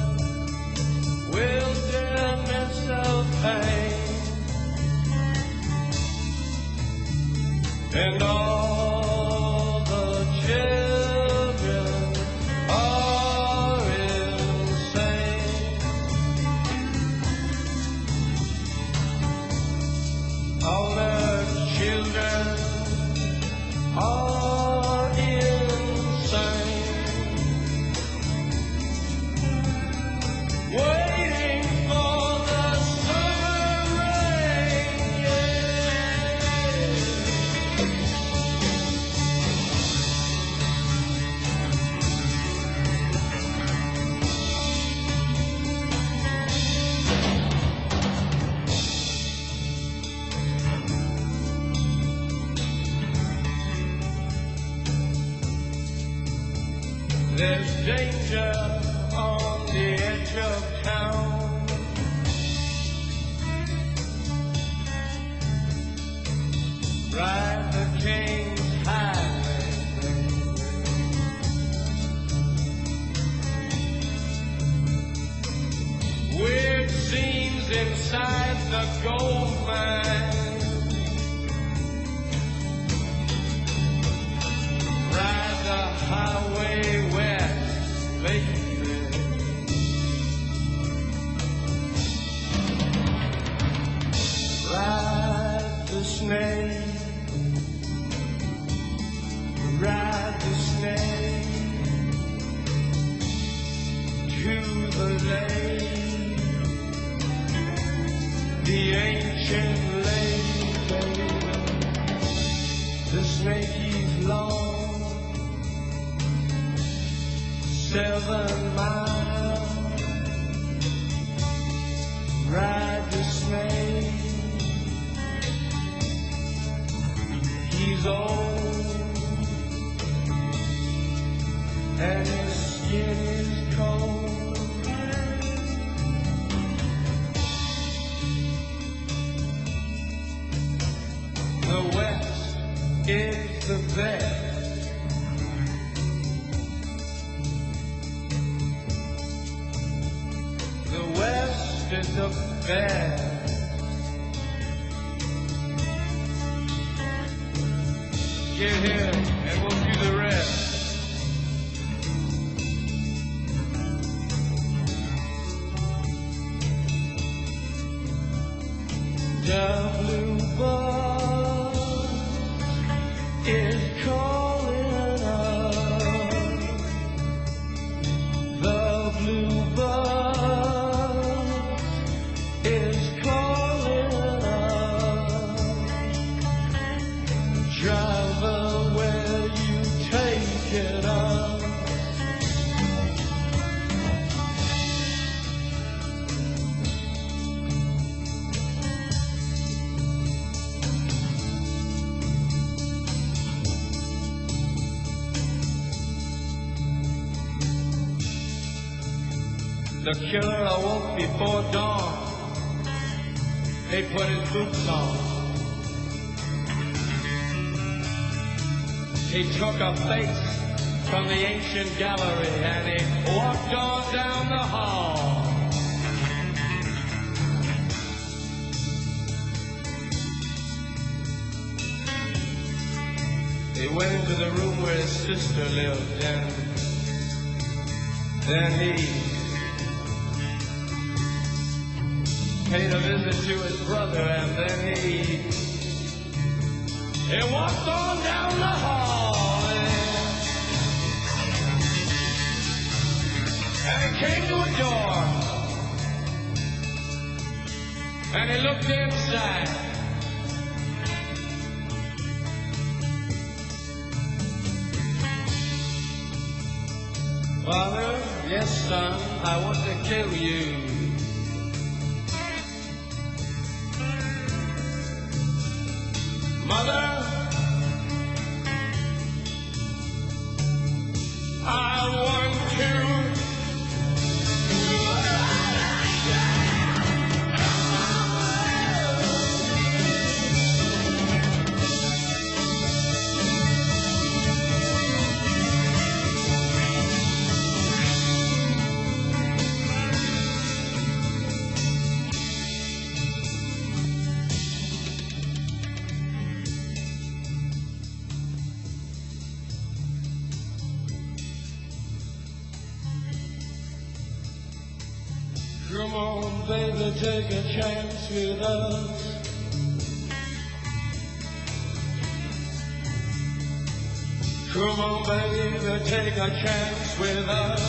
wilderness of pain, and all the children are insane. All the children are insane. Waiting for the summer rain, There's danger on the edge of town. Ride the King's Highway, weird scenes inside the gold mine. Ride the highway west, baby. Ride the snake, ride the snake to the lake, the ancient lake, baby. The snake is long, 7 miles ride dismay. He's old and his skin is cold. The West is the best. The West is the best. Get here and we'll do the rest. The bluebird is calling us. The bluebird is calling us. Driver, where you take it up. The killer awoke before dawn. He put his boots on. He took a face from the ancient gallery and he walked on down the hall. He went into the room where his sister lived and then he paid a visit to his brother, and then he walked on down the hall, and he came to a door, and he looked inside. Father, yes, son, I want to kill you. Mother, I want to. Come on, baby, take a chance with us. Come on, baby, take a chance with us.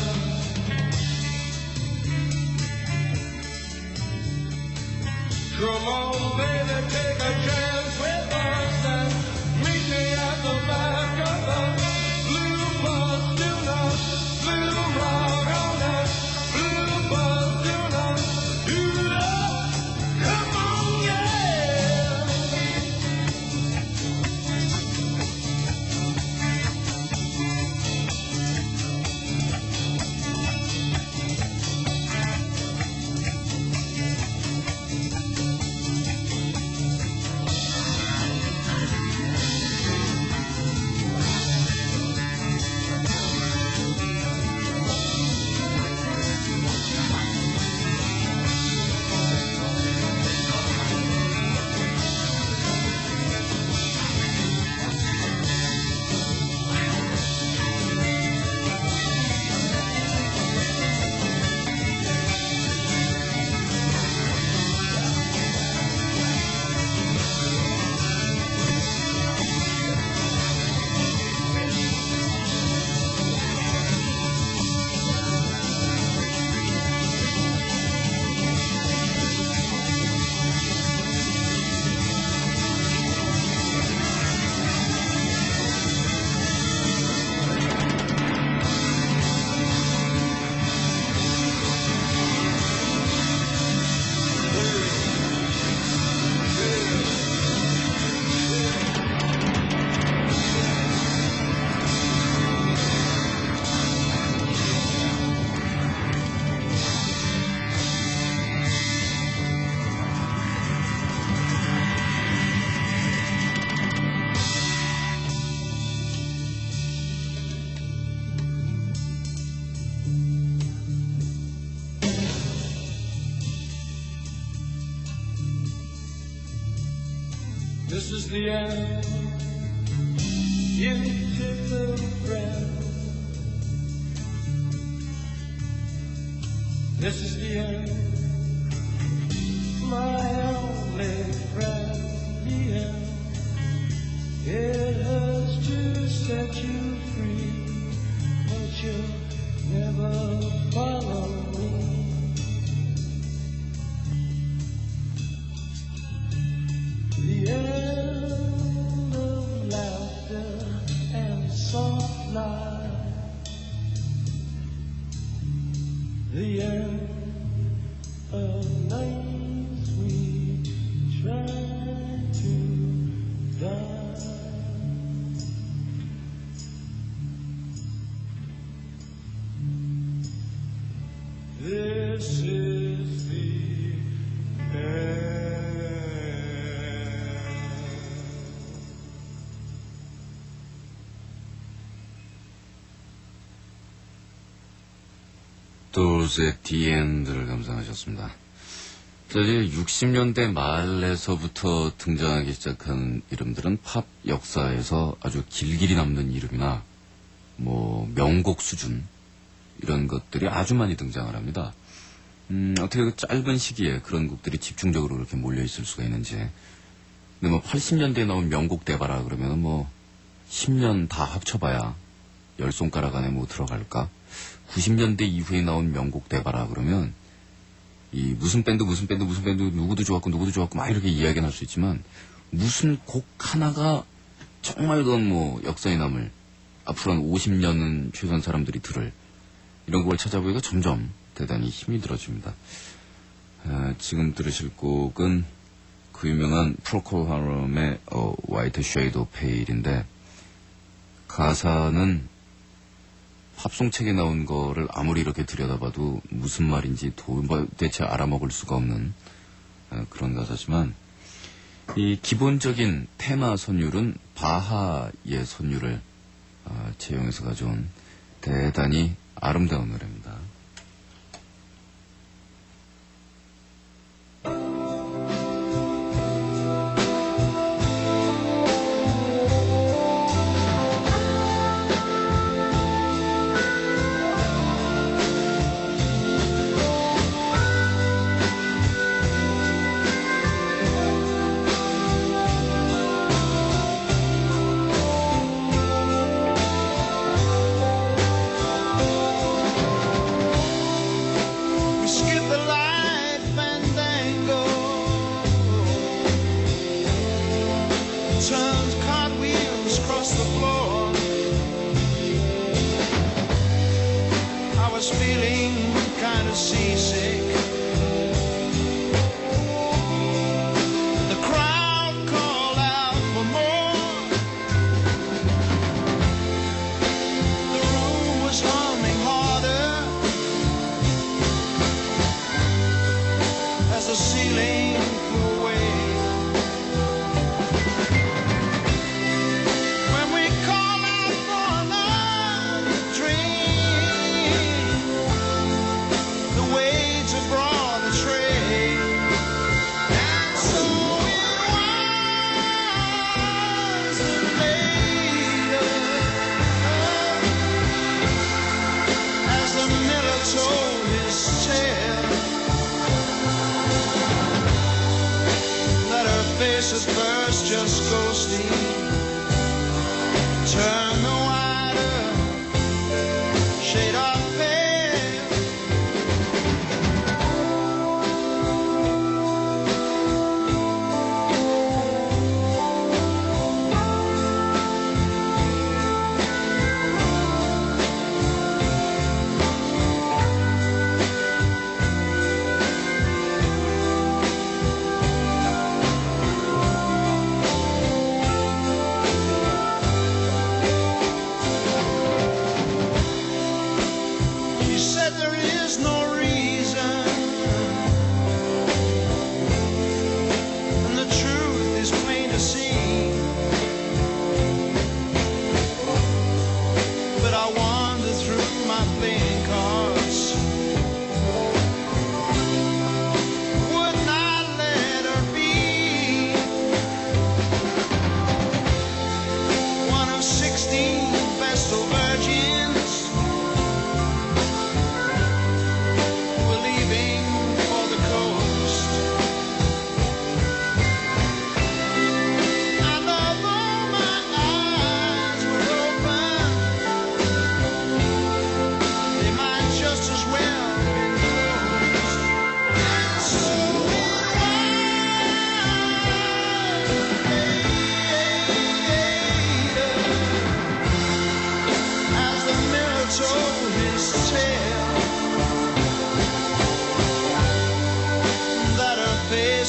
Come on, baby, take a chance with us and meet me at the back of the blue bus. Do not blue rock on that blue bus. Do not do that. Come on, yeah. This is the end. Beautiful friend. This is the end. My only friend. The end. It hurts to set you free, but you'll never follow me. The end of laughter and soft light. The end of nights we try to die. This is the end. 도르의 The End를 감상하셨습니다. 이제 60년대 말에서부터 등장하기 시작한 이름들은 팝 역사에서 아주 길길이 남는 이름이나 뭐 명곡 수준 이런 것들이 아주 많이 등장을 합니다. 어떻게 그 짧은 시기에 그런 곡들이 집중적으로 그렇게 몰려 있을 수가 있는지. 근데 뭐 80년대에 나온 명곡 대봐라 그러면 뭐 10년 다 합쳐봐야 10손가락 안에 뭐 들어갈까? 90년대 이후에 나온 명곡 대봐라 그러면 이 무슨 밴드 누구도 좋았고 막 이렇게 이야기는 할 수 있지만 무슨 곡 하나가 정말 그건 뭐 역사에 남을 앞으로 한 50년은 최소한 사람들이 들을 이런 곡을 찾아보기가 점점 대단히 힘이 들어집니다. 지금 들으실 곡은 그 유명한 프로콜 하럼의 White Shade of Pale인데 가사는 팝송 책에 나온 거를 아무리 이렇게 들여다봐도 무슨 말인지 도대체 알아먹을 수가 없는 그런 가사지만 이 기본적인 테마 선율은 바하의 선율을 채용해서 가져온 대단히 아름다운 노래입니다.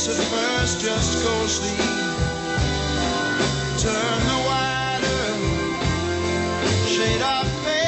face at first, just go sleep. Turn the wider shade of pale.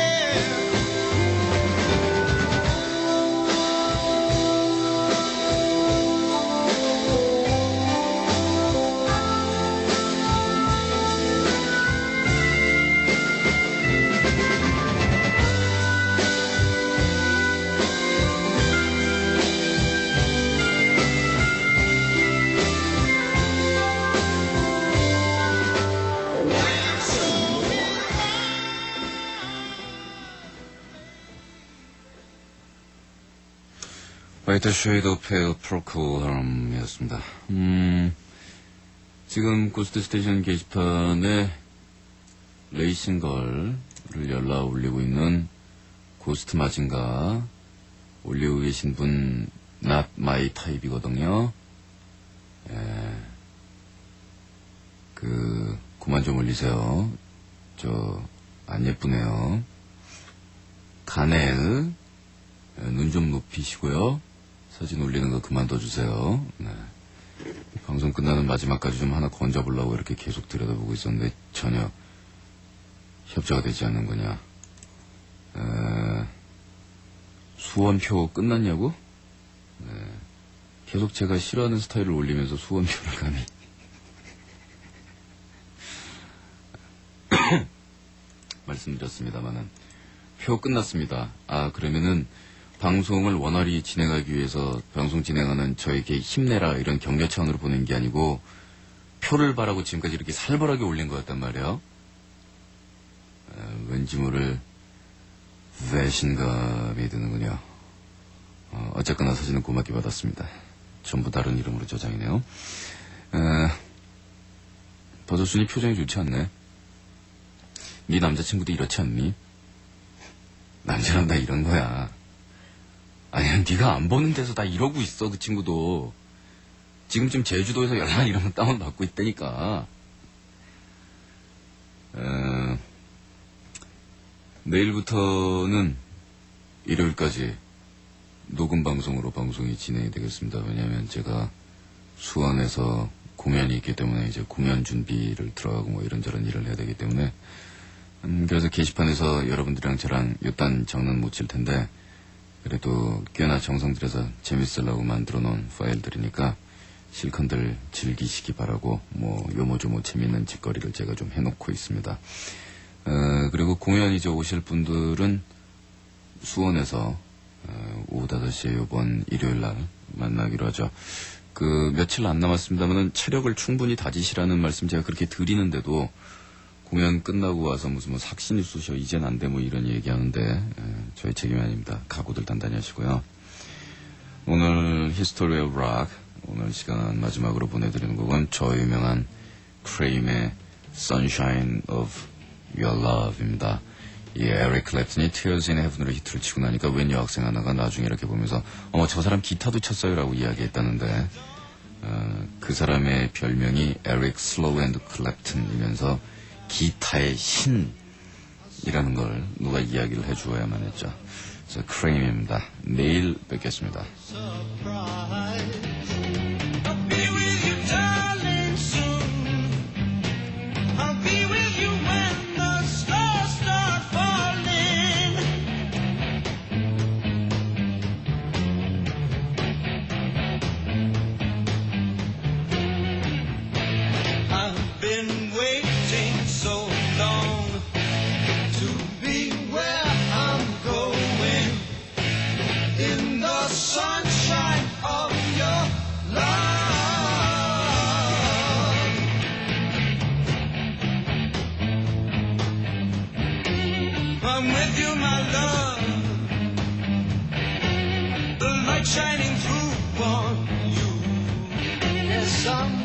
화이트 쉐이드 오브 페어 프로콜럼이었습니다. 지금 고스트 스테이션 게시판에 레이싱걸을 열라 올리고 있는 고스트 마징가 올리고 계신 분 not my type이거든요. 예. 그만 좀 올리세요. 안 예쁘네요. 가넬 눈 좀 높이시고요. 사진 올리는 거 그만둬주세요. 네. 방송 끝나는 마지막까지 좀 하나 건져보려고 이렇게 계속 들여다보고 있었는데 전혀 협조가 되지 않는 거냐. 수원표 끝났냐고? 네. 계속 제가 싫어하는 스타일을 올리면서 수원표를 감히. 말씀드렸습니다만은 표 끝났습니다. 그러면은 방송을 원활히 진행하기 위해서 방송 진행하는 저에게 힘내라 이런 격려 차원으로 보낸 게 아니고 표를 바라고 지금까지 이렇게 살벌하게 올린 거였단 말이에요. 왠지 모를 배신감이 드는군요. 어쨌거나 사진은 고맙게 받았습니다. 전부 다른 이름으로 저장이네요. 버섯순이 표정이 좋지 않네. 네 남자친구도 이렇지 않니? 남자는 다 이런 거야. 아니, 네가 안 보는 데서 다 이러고 있어, 그 친구도. 지금쯤 제주도에서 연락 이러면 다운 받고 있다니까. 내일부터는 일요일까지 녹음 방송으로 방송이 진행이 되겠습니다. 왜냐하면 제가 수원에서 공연이 있기 때문에 이제 공연 준비를 들어가고 뭐 이런저런 일을 해야 되기 때문에 그래서 게시판에서 여러분들이랑 저랑 요딴 장난 못 칠 텐데 그래도 꽤나 정성 들여서 재밌으려고 만들어 놓은 파일들이니까 실컷들 즐기시기 바라고 뭐 요모조모 재밌는 짓거리를 제가 좀 해놓고 있습니다. 그리고 공연 이제 오실 분들은 수원에서 오후 5시에 요번 일요일 날 만나기로 하죠. 며칠 안 남았습니다만은 체력을 충분히 다지시라는 말씀 제가 그렇게 드리는데도 공연 끝나고 와서 무슨 뭐 삭신이 쑤셔 이젠 안 돼 뭐 이런 얘기하는데 저희 책임이 아닙니다. 각오들 단단히 하시고요. 오늘 히스토리 오브 락 오늘 시간 마지막으로 보내드리는 곡은 저 유명한 크레임의 Sunshine of Your Love입니다. 이 에릭 클랩튼이 Tears in Heaven으로 히트를 치고 나니까 웬 여학생 하나가 나중에 이렇게 보면서 저 사람 기타도 쳤어요 라고 이야기했다는데 그 사람의 별명이 에릭 슬로우 앤드 클랩튼이면서 기타의 신이라는 걸 누가 이야기를 해주어야만 했죠. 그래서 크레임입니다. 내일 뵙겠습니다. Shining through on you. There's some